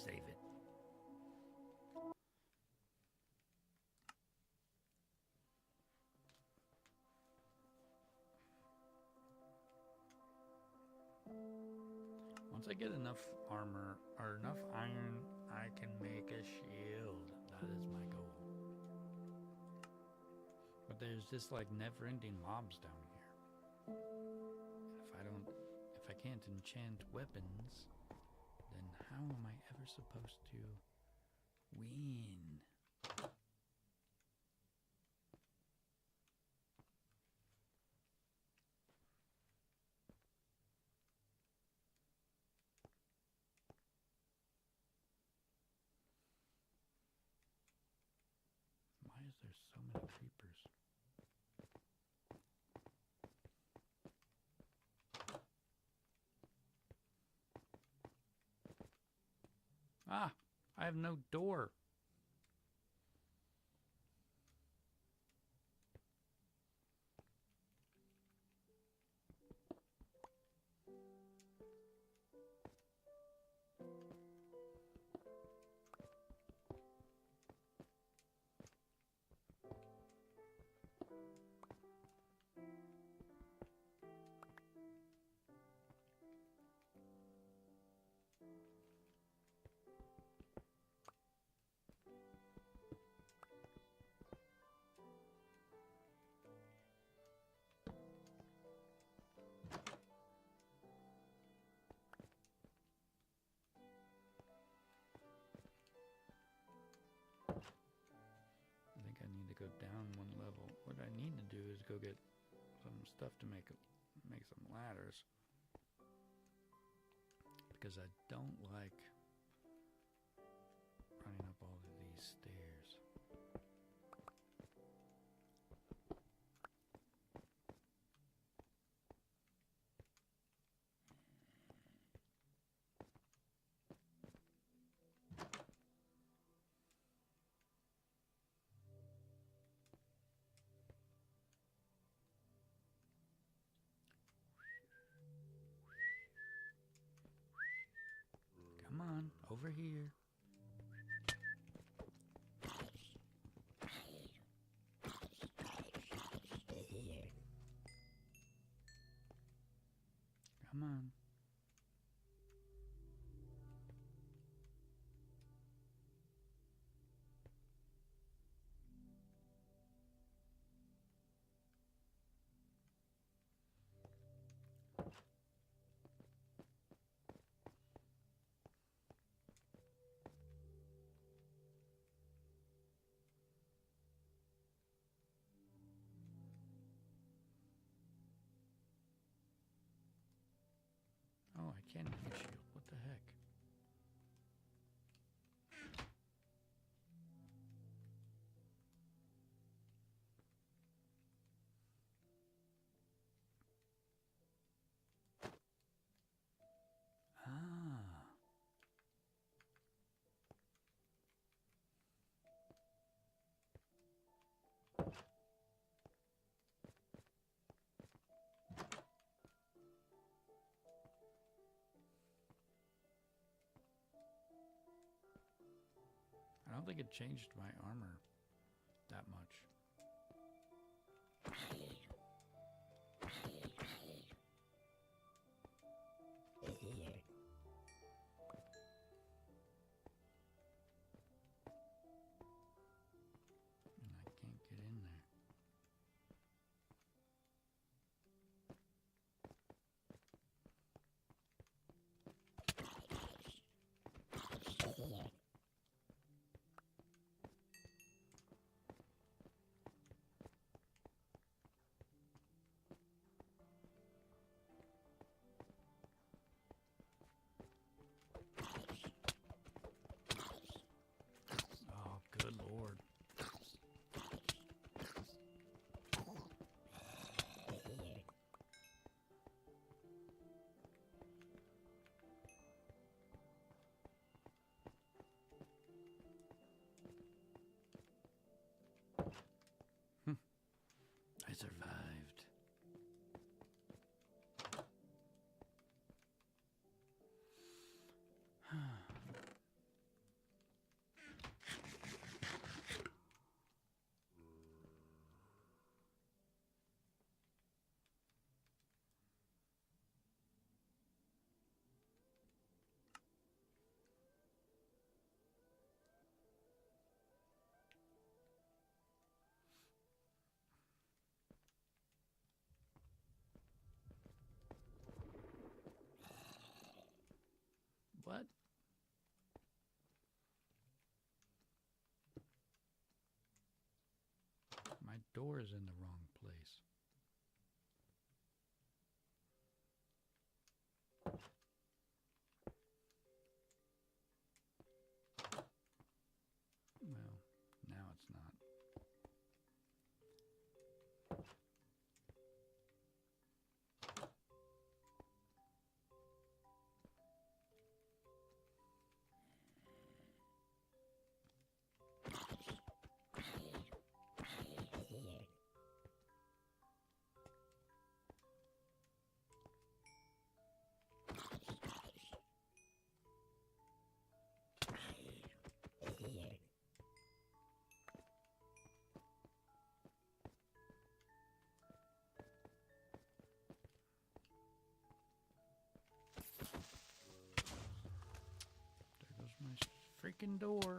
save it. Once I get enough armor or enough iron, I can make a shield. That is my goal. But there's just like never-ending mobs down here. And if I can't enchant weapons, then how am I ever supposed to win? Why is there so many creepers? Ah, I have no door. I think I need to go down one level. What I need to do is go get some stuff to make some ladders. Because I don't like running up all of these stairs. Come on, over here. Come on. Oh, I can't even shield. What the heck? Ah. I don't think it changed my armor that much. And I can't get in there. door is in the wrong place. Well, now it's not. There goes my freaking door.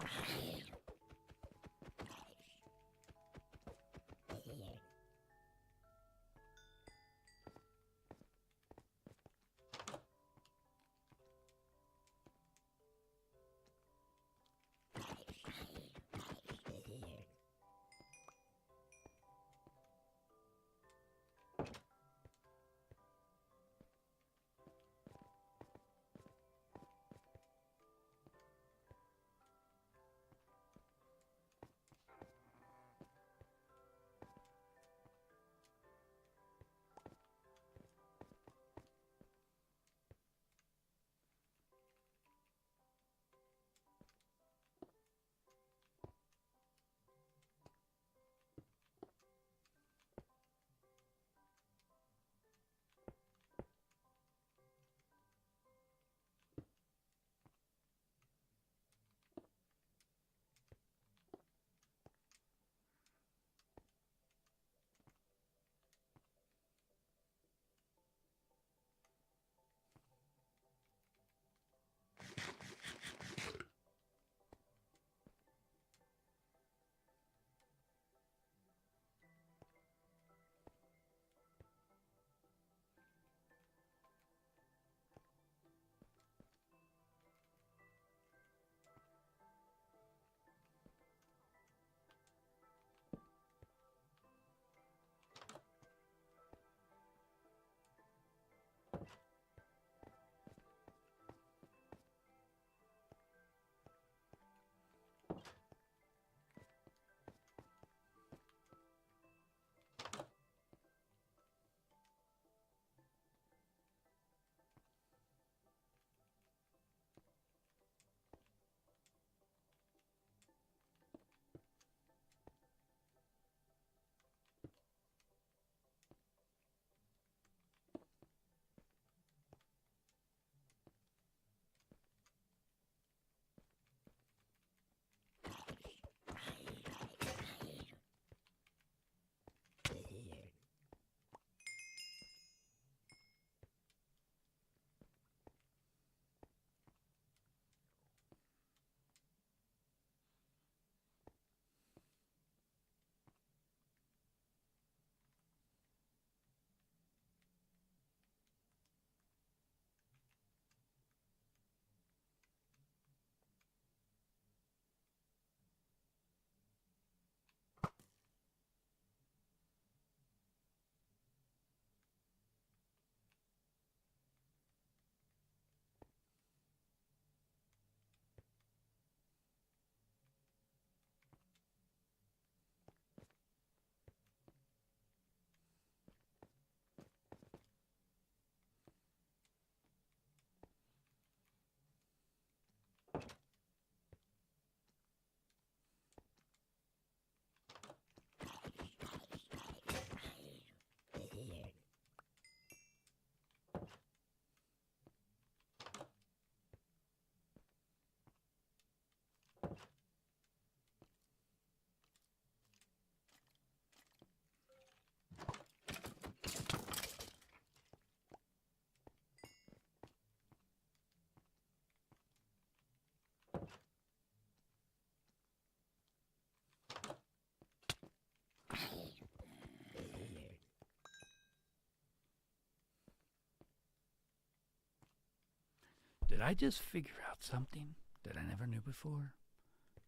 Did I just figure out something that I never knew before?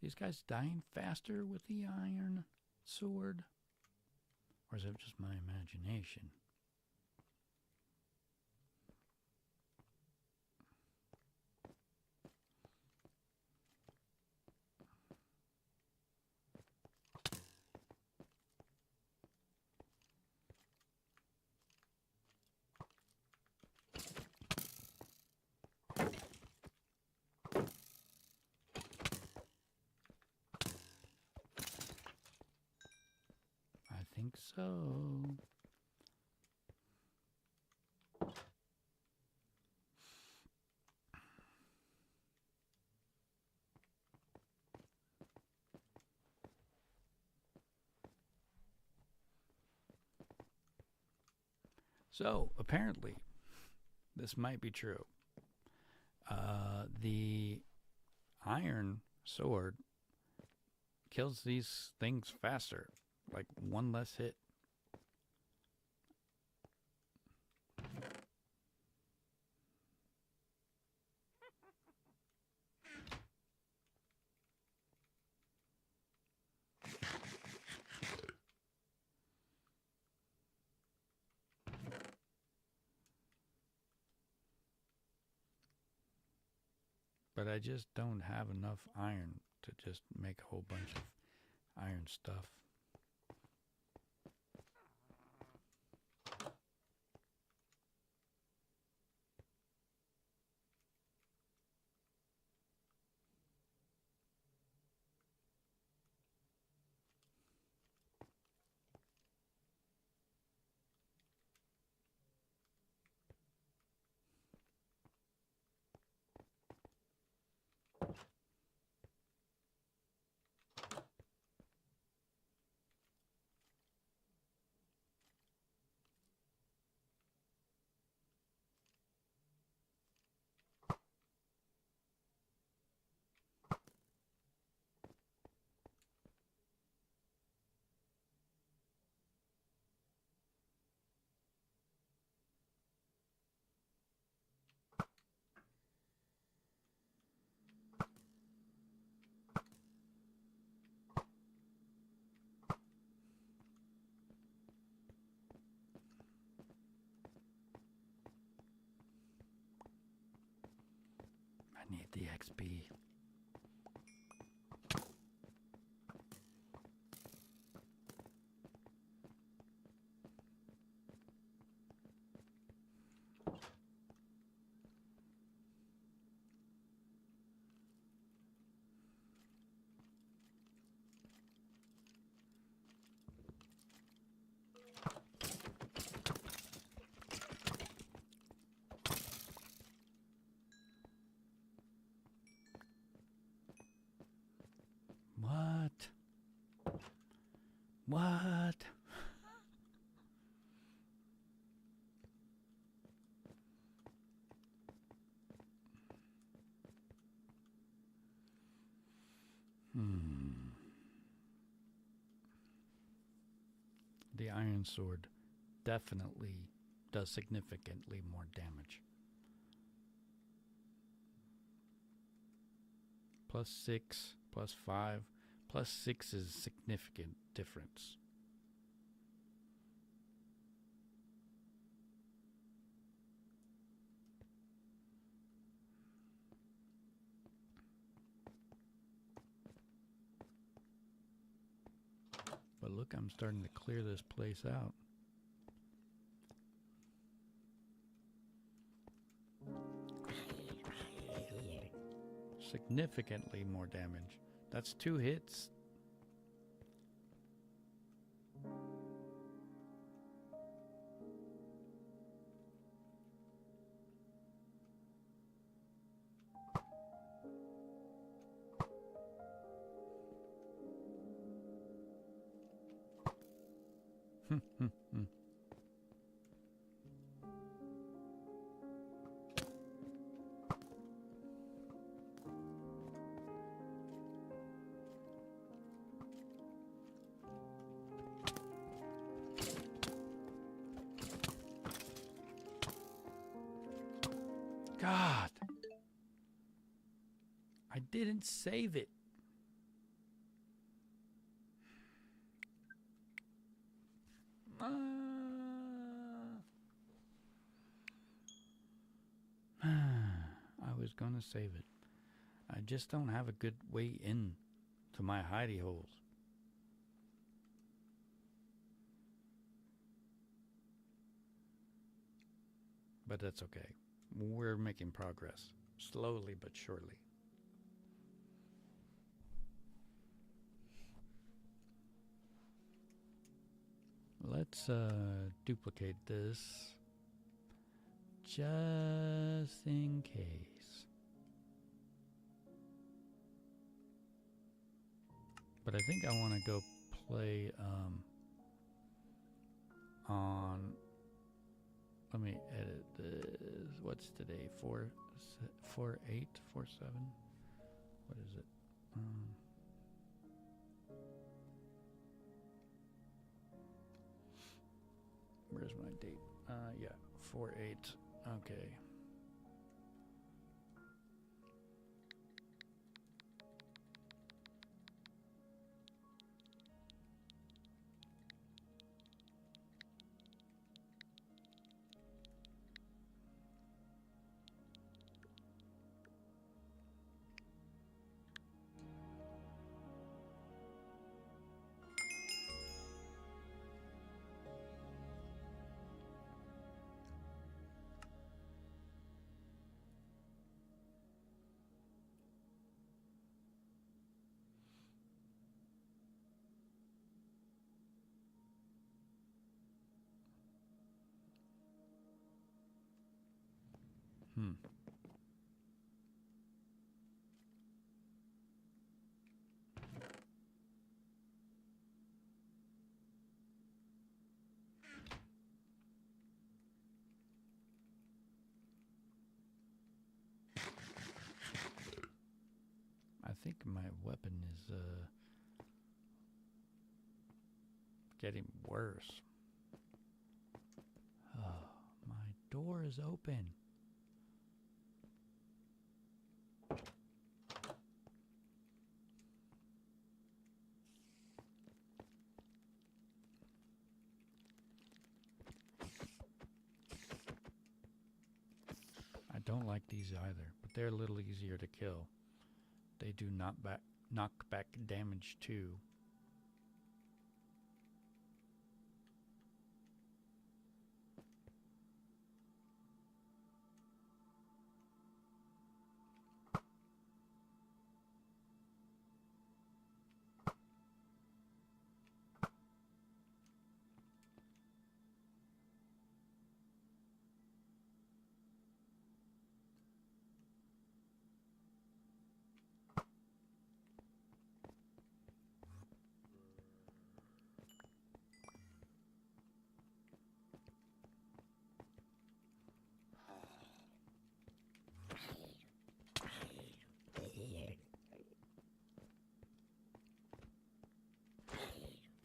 These guys dying faster with the iron sword. Or is it just my imagination? I think so. So, apparently, this might be true. The iron sword kills these things faster, like one less hit. But I just don't have enough iron to just make a whole bunch of iron stuff. I need the XP. What? What? The iron sword definitely does significantly more damage. +6, +5, +6 is significant difference. But look, I'm starting to clear this place out. Significantly more damage. That's 2 hits. God. I didn't save it. I was gonna save it. I just don't have a good way in to my hidey holes. But that's okay. We're making progress. Slowly but surely. Let's duplicate this just in case. But I think I want to go play on. Let me edit this. What's today? 4/8, 4/7. What is it? Where's my date? Yeah, 4/8. Okay. I think my weapon is getting worse. Oh, my door is open. I don't like these either, but they're a little easier to kill. They do not knock back damage too.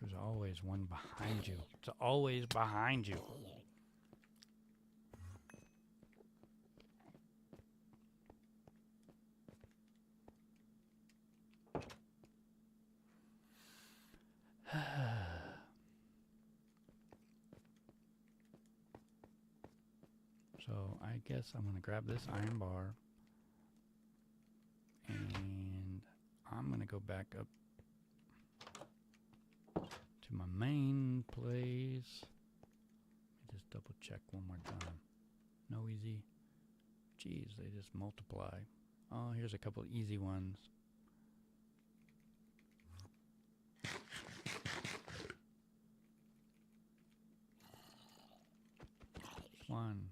There's always one behind you. It's always behind you. So I guess I'm going to grab this iron bar. And I'm going to go back up to my main place. Let me just double check one more time. No easy. Jeez, they just multiply. Oh, here's a couple easy ones. One.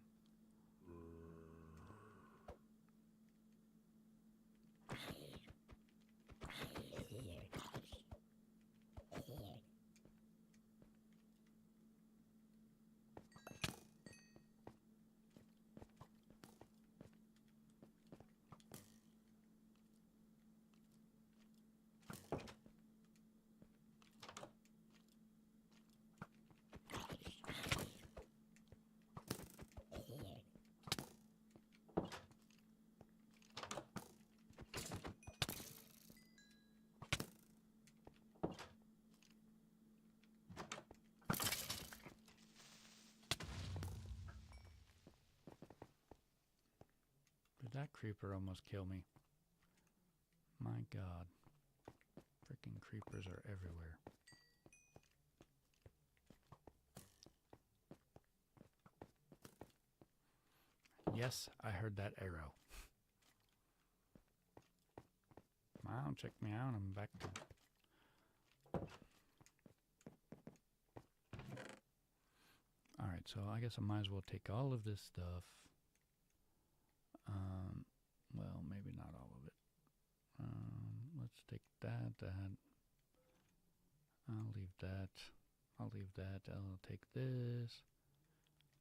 that creeper almost killed me. My God. Freaking creepers are everywhere. Yes, I heard that arrow. Wow, check me out. I'm back to... Alright, so I guess I might as well take all of this stuff. Well, maybe not all of it. Let's take that. I'll leave that. I'll leave that. I'll take this.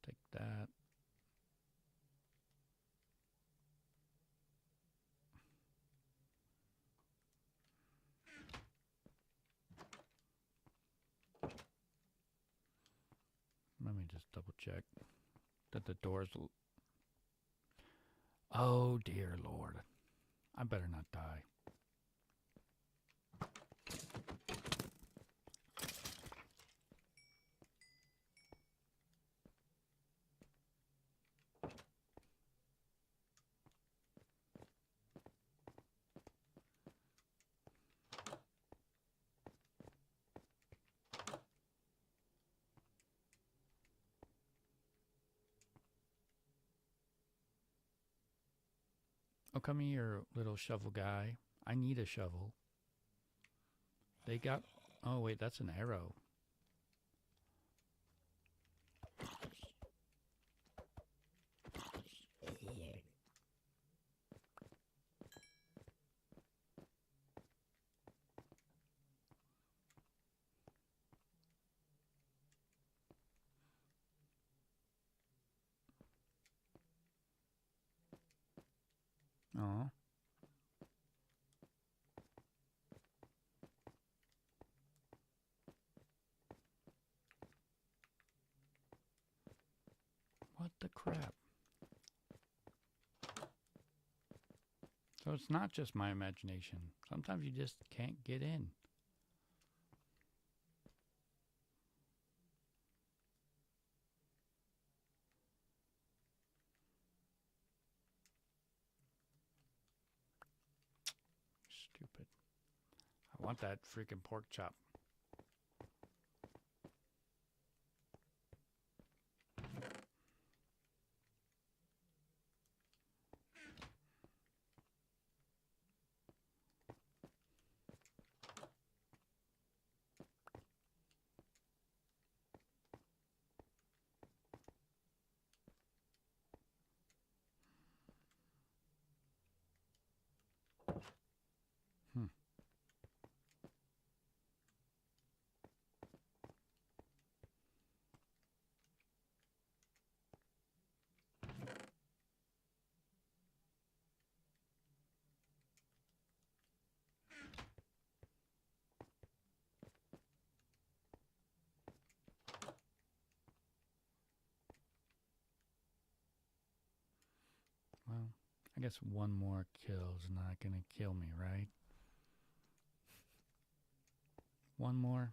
Take that. Let me just double check that the doors... Oh, dear Lord. I better not die. Oh, come here, little shovel guy. I need a shovel. They got... Oh, wait, that's an arrow. Oh. What the crap? So it's not just my imagination. Sometimes you just can't get in. Stupid. I want that freaking pork chop. Hmm. Well, I guess one more kill's not gonna kill me, right? One more.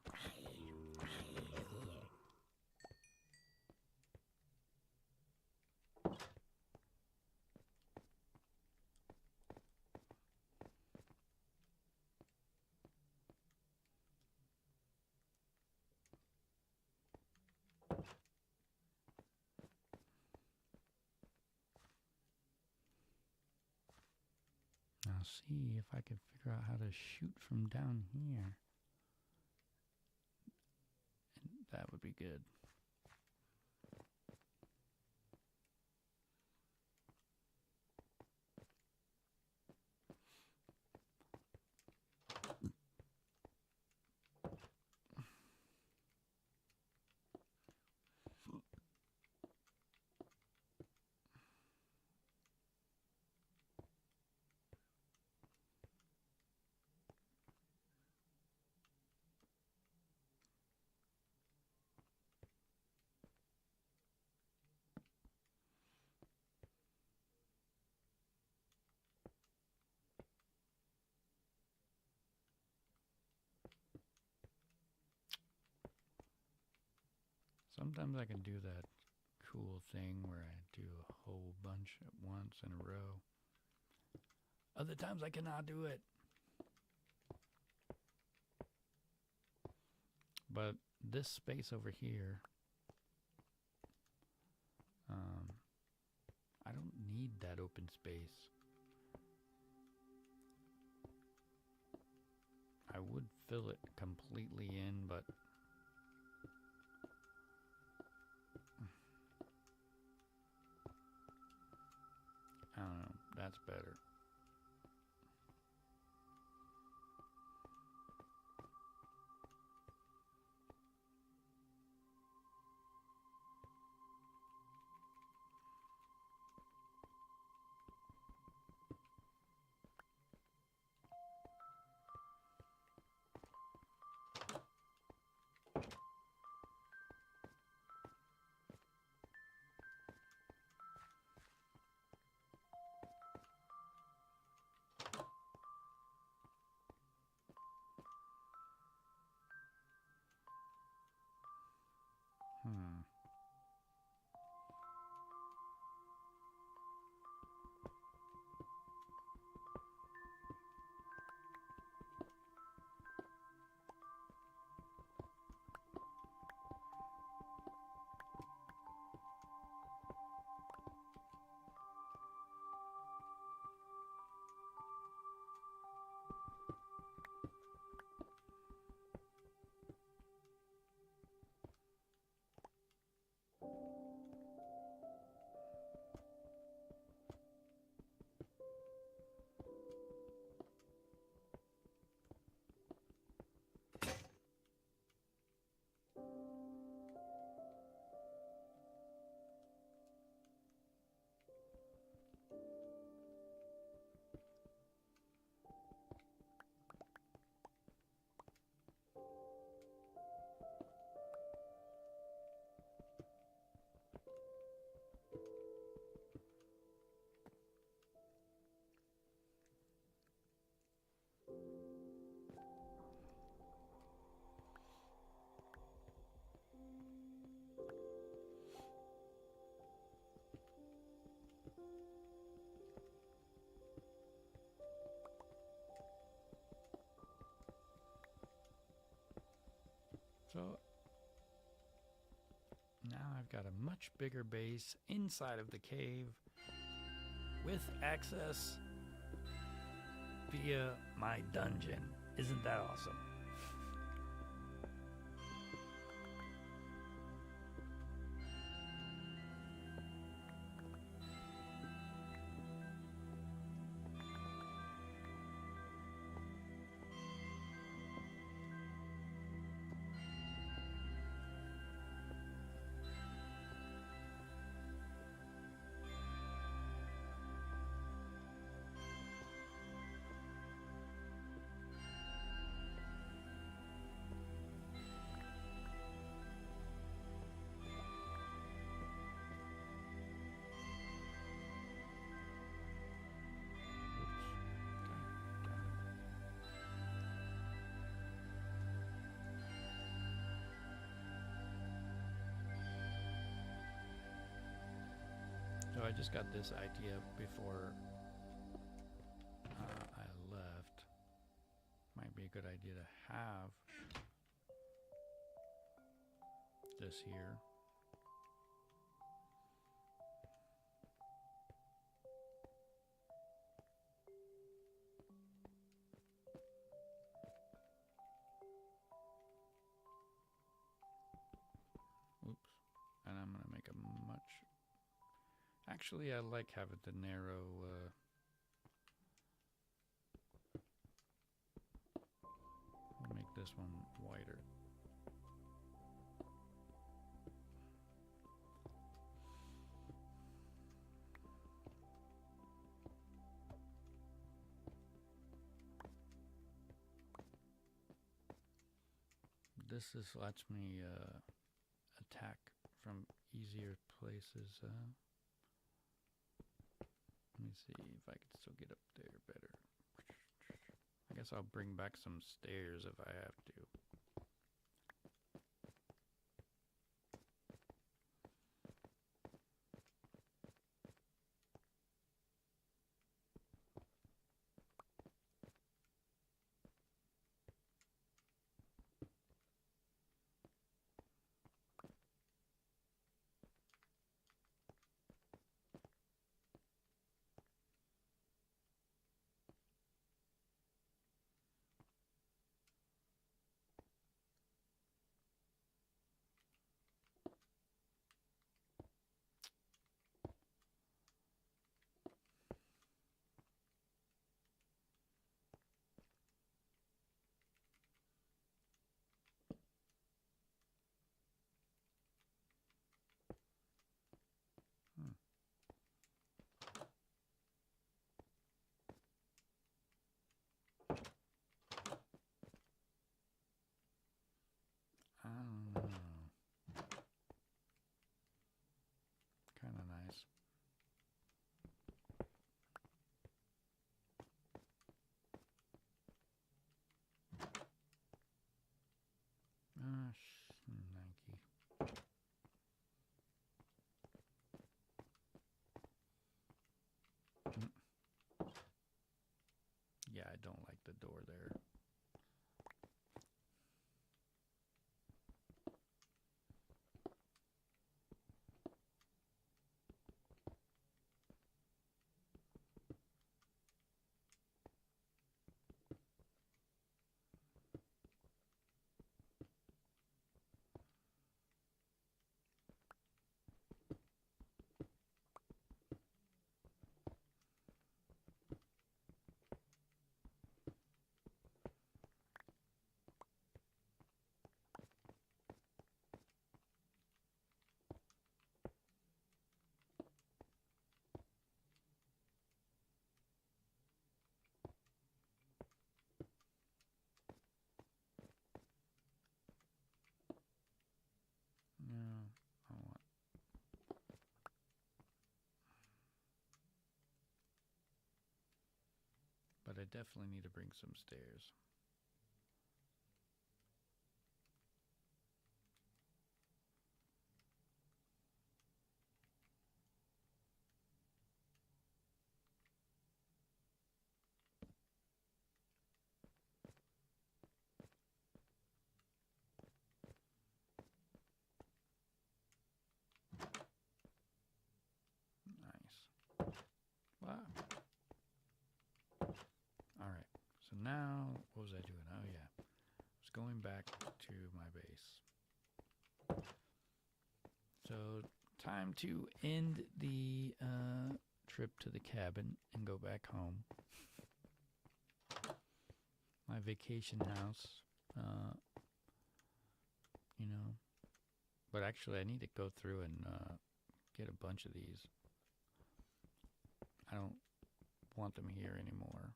I'll see if I can figure out how to shoot from down here. And that would be good. Sometimes I can do that cool thing where I do a whole bunch at once in a row. Other times I cannot do it. But this space over here, I don't need that open space. I would fill it completely in, but I don't know. That's better. Hmm. So now I've got a much bigger base inside of the cave with access via my dungeon. Isn't that awesome? So I just got this idea before I left. Might be a good idea to have this here. Oops. And I'm going to make a much... Actually, I like having the narrow... We'll make this one wider. This lets me attack from easier places. Let me see if I can still get up there better. I guess I'll bring back some stairs if I have to. door there. No, I want. But I definitely need to bring some stairs. Nice. Wow. Alright. So now, what was I doing? Oh yeah. I was going back to my base. So, time to end the trip to the cabin and go back home. My vacation house. You know. But actually, I need to go through and get a bunch of these. I don't want them here anymore.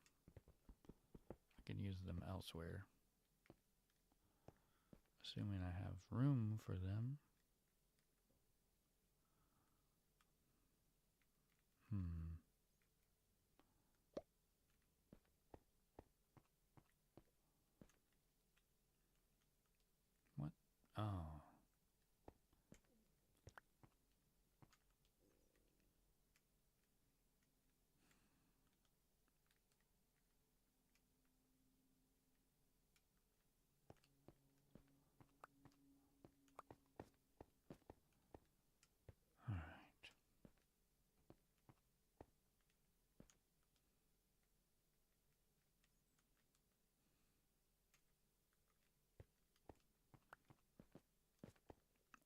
I can use them elsewhere. Assuming I have room for them. What? Oh.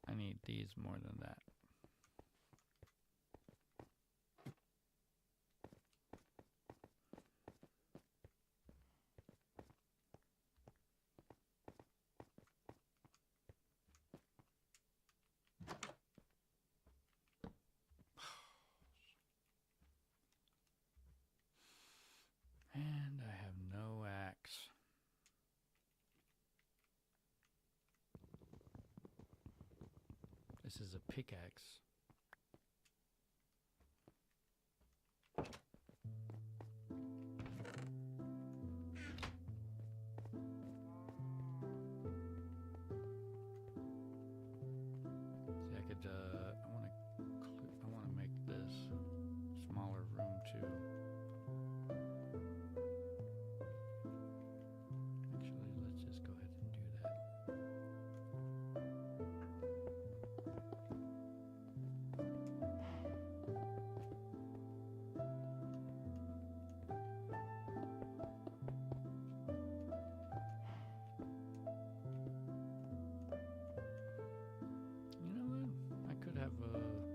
I need these more than that. And I have no axe. This is a pickaxe. See, I could, I want to make this smaller room too. Actually, let's just go ahead and do that. You know what? I could have just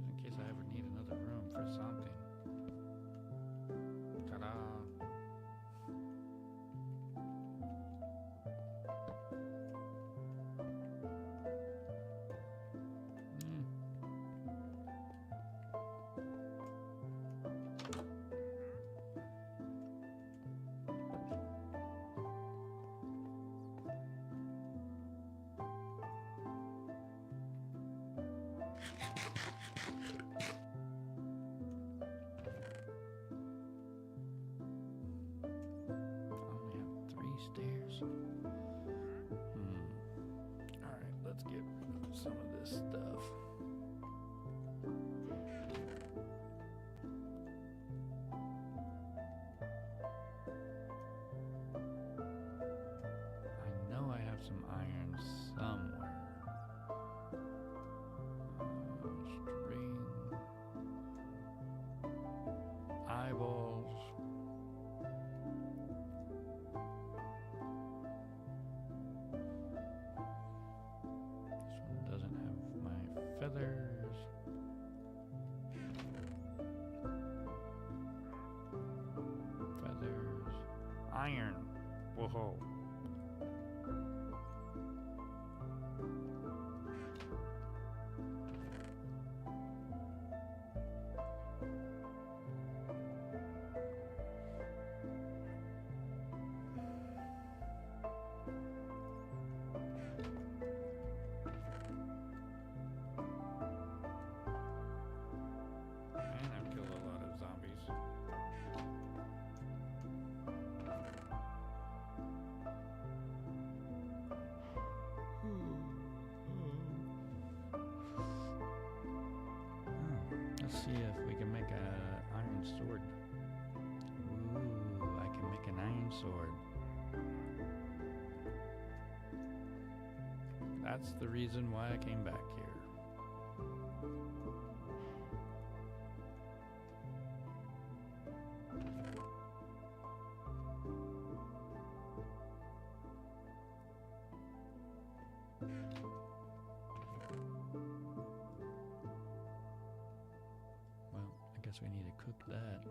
in case I ever need another room for something. Ta-da! Only have 3 stairs. Alright, let's get rid of some of this stuff. Whoa. And I've killed a lot of zombies. Let's see if we can make an iron sword. Ooh, I can make an iron sword. That's the reason why I came back here. Well, I guess we need to cook that.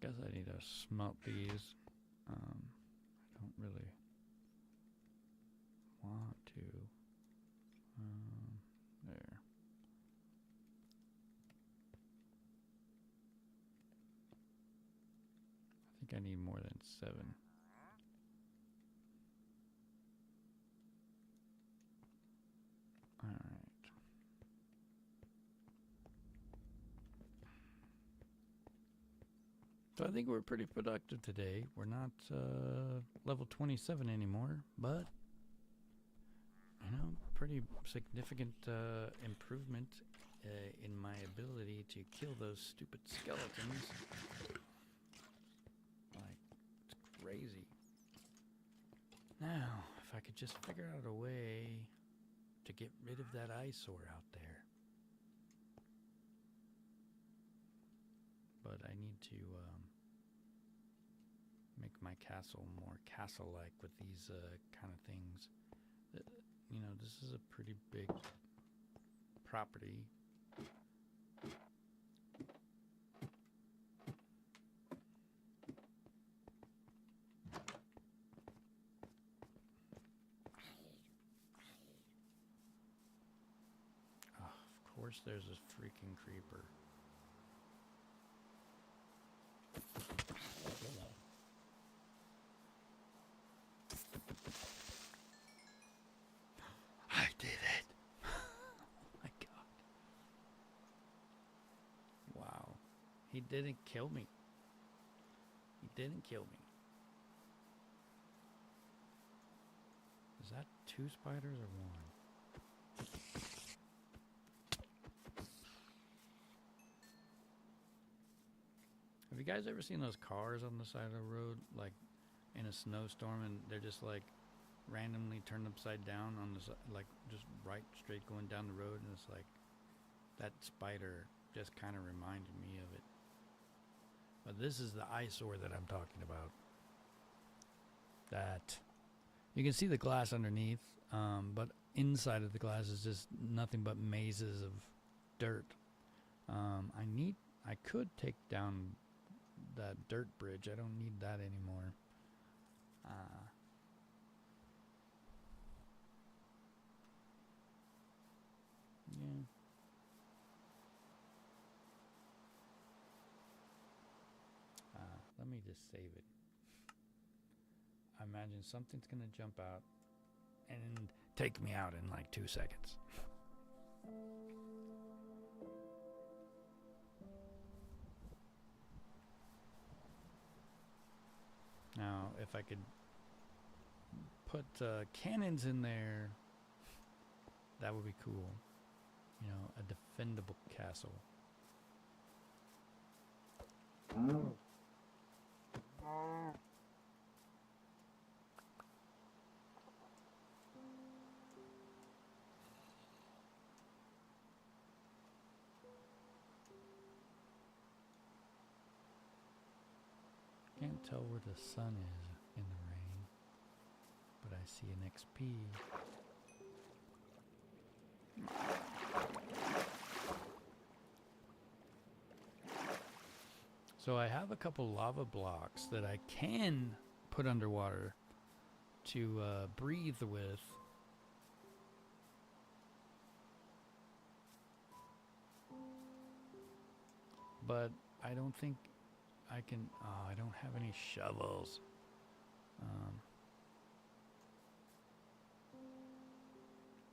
Guess I need to smelt these. I don't really want to. There. I think I need more than 7. All right. So I think we're pretty productive today. We're not level 27 anymore, but you know, pretty significant improvement in my ability to kill those stupid skeletons. Like, it's crazy. Now, if I could just figure out a way to get rid of that eyesore out there. But I need to make my castle more castle-like with these kind of things. You know, this is a pretty big property. Oh, of course there's this freaking creeper. I did it. Oh my god. Wow. He didn't kill me. He didn't kill me. Is that 2 spiders or 1? Have you guys ever seen those cars on the side of the road, like in a snowstorm, and they're just like randomly turned upside down on the like just right straight going down the road, and it's like that spider just kind of reminded me of it. But this is the eyesore that I'm talking about. That you can see the glass underneath, but inside of the glass is just nothing but mazes of dirt. I could take down that dirt bridge. I don't need that anymore. Yeah. Let me just save it. I imagine something's gonna jump out and take me out in like 2 seconds. Now, if I could put cannons in there, that would be cool. You know, a defendable castle. tell where the sun is in the rain, but I see an XP. So I have a couple lava blocks that I can put underwater to breathe with. But I don't think I can. Oh, I don't have any shovels.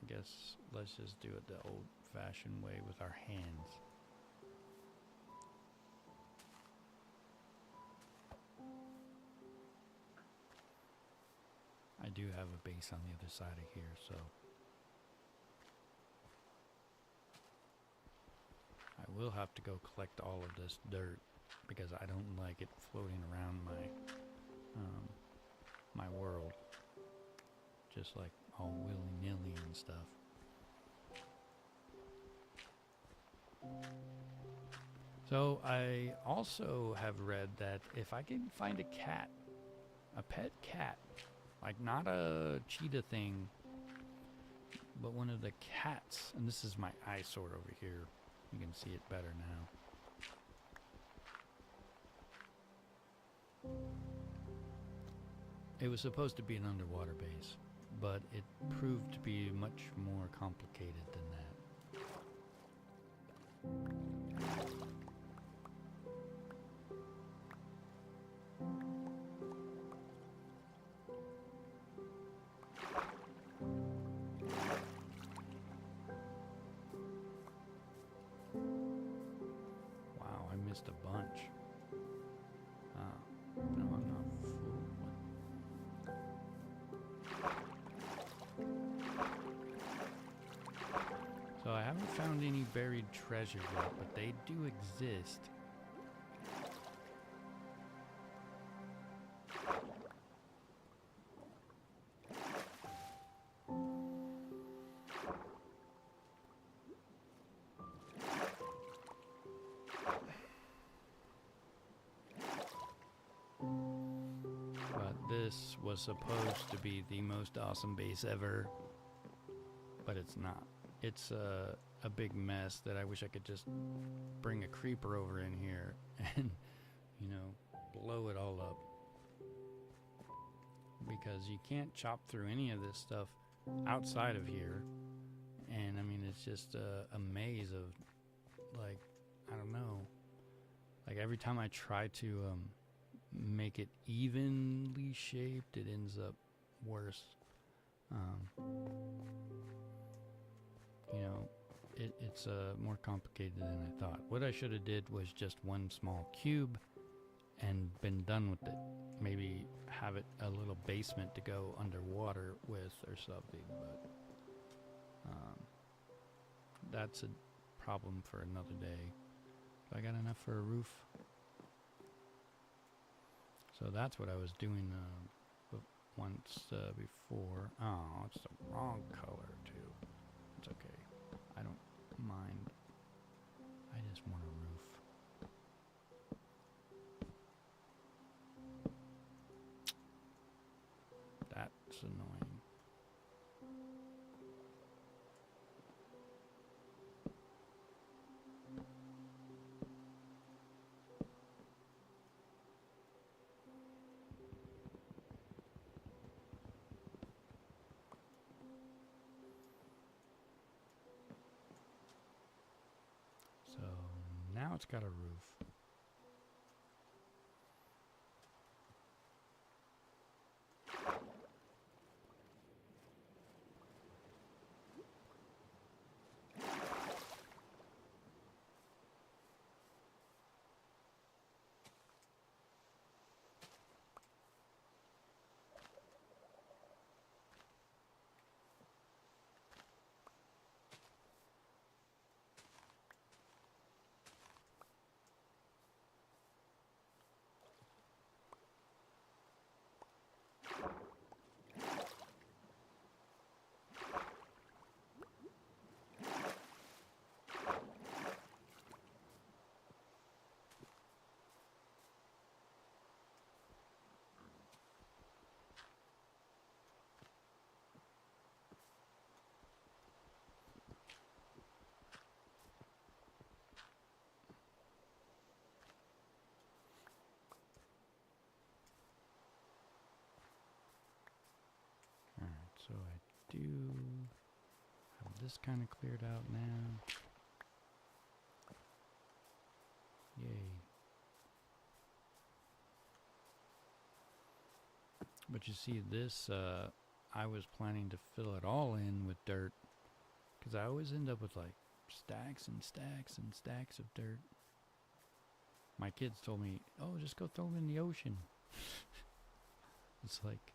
I guess let's just do it the old-fashioned way with our hands. I do have a base on the other side of here, so I will have to go collect all of this dirt because I don't like it floating around my world, just like all willy-nilly and stuff. So I also have read that if I can find a cat, a pet cat, like not a cheetah thing, but one of the cats, and this is my eyesore over here. You can see it better now. It was supposed to be an underwater base, but it proved to be much more complicated than that. Wow, I missed a bunch. No, I'm not fooled. So I haven't found any buried treasure yet, but they do exist. But this was supposed to be the most awesome base ever, but it's not. It's a big mess that I wish I could just bring a creeper over in here and, you know, blow it all up. Because you can't chop through any of this stuff outside of here. And, I mean, it's just a maze of, like, I don't know. Like, every time I try to make it evenly shaped, it ends up worse. You know, it's more complicated than I thought. What I should have did was just one small cube and been done with it. Maybe have it a little basement to go underwater with or something, but that's a problem for another day. Do I got enough for a roof? So that's what I was doing once before. Oh, it's the wrong color too. It's okay. I don't mind. I just want a roof. That's annoying. So now it's got a roof. so I do have this kind of cleared out now. Yay. But you see this, I was planning to fill it all in with dirt, because I always end up with like stacks and stacks and stacks of dirt. My kids told me, oh, just go throw them in the ocean. It's like,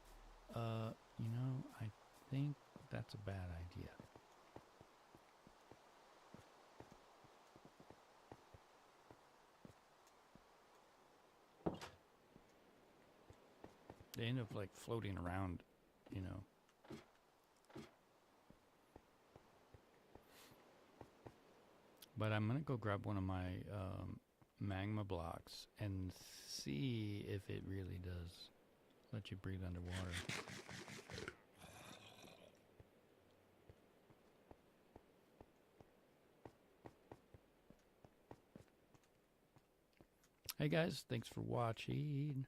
you know, I think that's a bad idea. They end up like floating around, you know. But I'm gonna go grab one of my magma blocks and see if it really does let you breathe underwater. Hey guys, thanks for watching.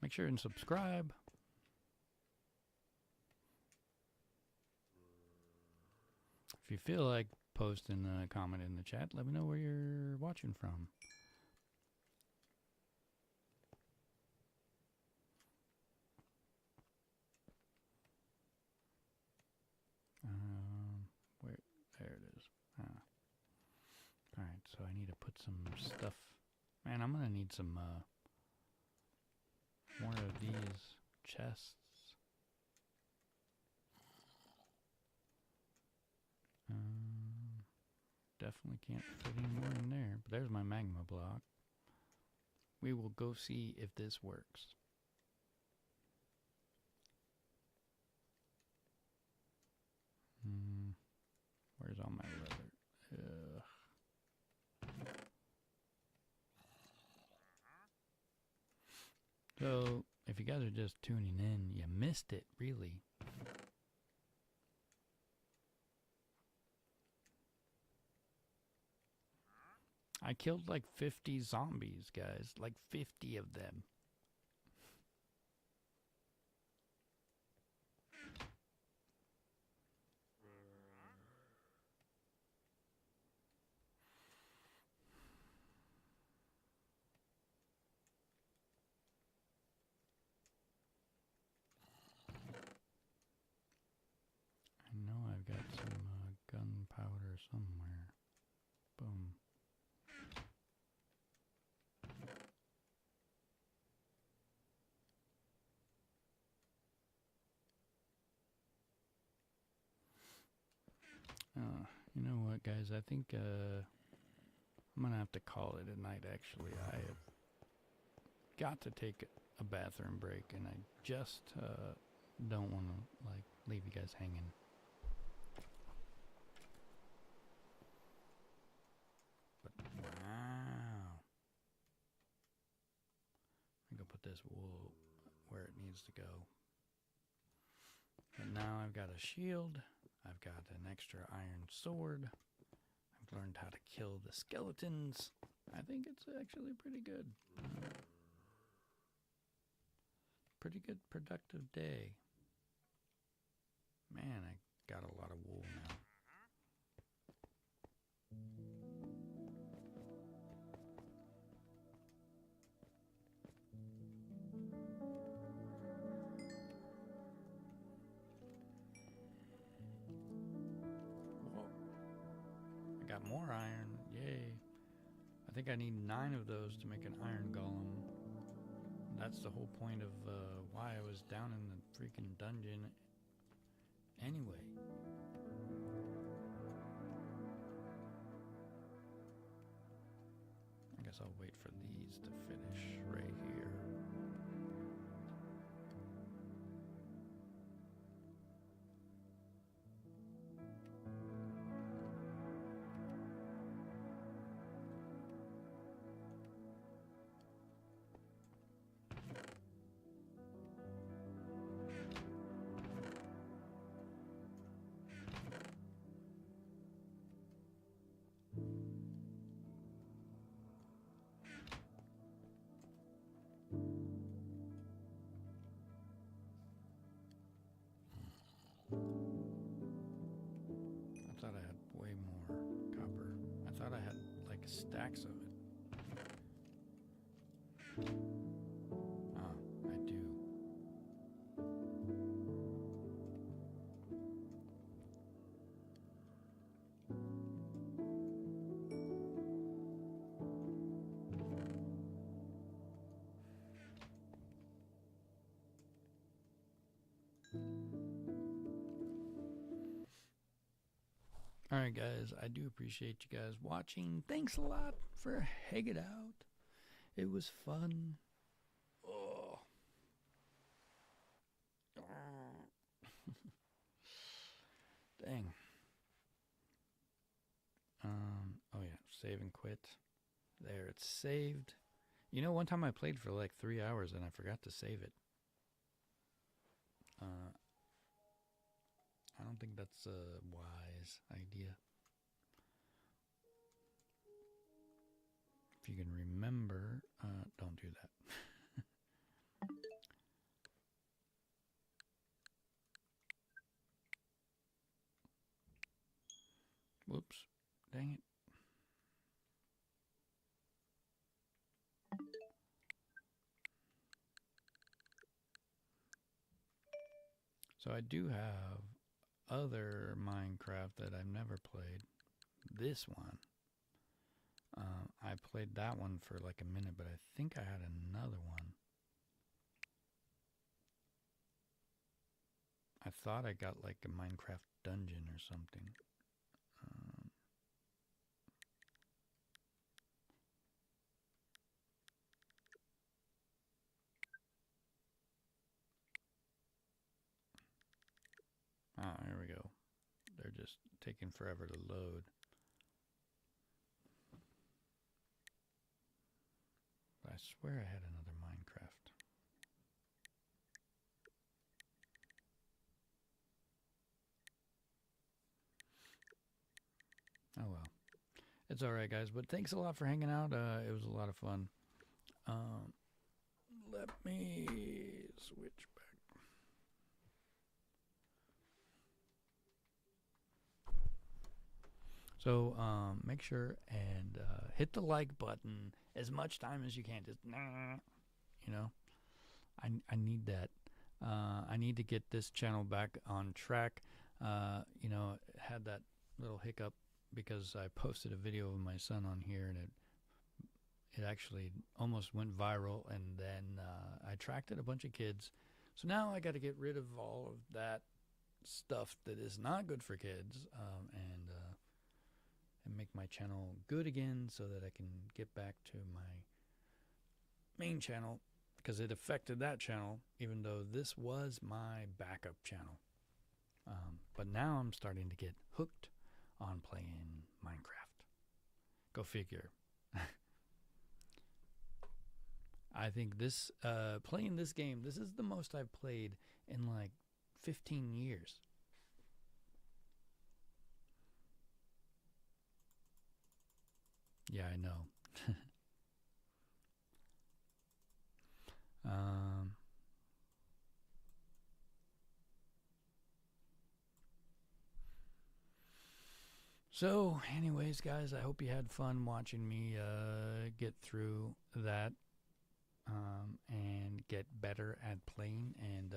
Make sure and subscribe. If you feel like posting a comment in the chat, let me know where you're watching from. Where? There it is. Alright, so I need to put some stuff. Man, I'm gonna need some more of these chests. Definitely can't fit any more in there, but there's my magma block. We will go see if this works. Where's all my leather? So, if you guys are just tuning in, you missed it, really. I killed like 50 zombies, guys. Like 50 of them. I know I've got some gunpowder somewhere. Boom. You know what, guys? I think I'm going to have to call it a night, actually. I have got to take a bathroom break, and I just don't want to, like, leave you guys hanging. But, wow. I'm going to put this wool where it needs to go. But now I've got a shield. I've got an extra iron sword. I've learned how to kill the skeletons. I think it's actually pretty good. Pretty good productive day. Man, I got a lot of wool now. Got more iron, yay. I think I need 9 of those to make an iron golem. That's the whole point of why I was down in the freaking dungeon anyway. I guess I'll wait for these to finish right here. stacks of it. Oh, I do. Alright guys, I do appreciate you guys watching. Thanks a lot for hanging out. It was fun. Oh. Dang. Oh yeah, save and quit. There, it's saved. You know, one time I played for like 3 hours and I forgot to save it. I don't think that's a wise idea. If you can remember, don't do that. Whoops. Dang it. So I do have other Minecraft that I've never played. This one. I played that one for like a minute, but I think I had another one. I thought I got like a Minecraft dungeon or something. Here we go. They're just taking forever to load. But I swear I had another Minecraft. Oh well. It's alright guys, but thanks a lot for hanging out. It was a lot of fun. Let me switch back. So make sure and hit the like button as much time as you can. Just you know, I need that. I need to get this channel back on track. You know, had that little hiccup because I posted a video of my son on here and it actually almost went viral, and then I attracted a bunch of kids. So now I got to get rid of all of that stuff that is not good for kids, and make my channel good again so that I can get back to my main channel, because it affected that channel even though this was my backup channel. But now I'm starting to get hooked on playing Minecraft. Go figure. I think this playing this game, this is the most I've played in like 15 years. Yeah, I know. So, anyways, guys, I hope you had fun watching me get through that and get better at playing. And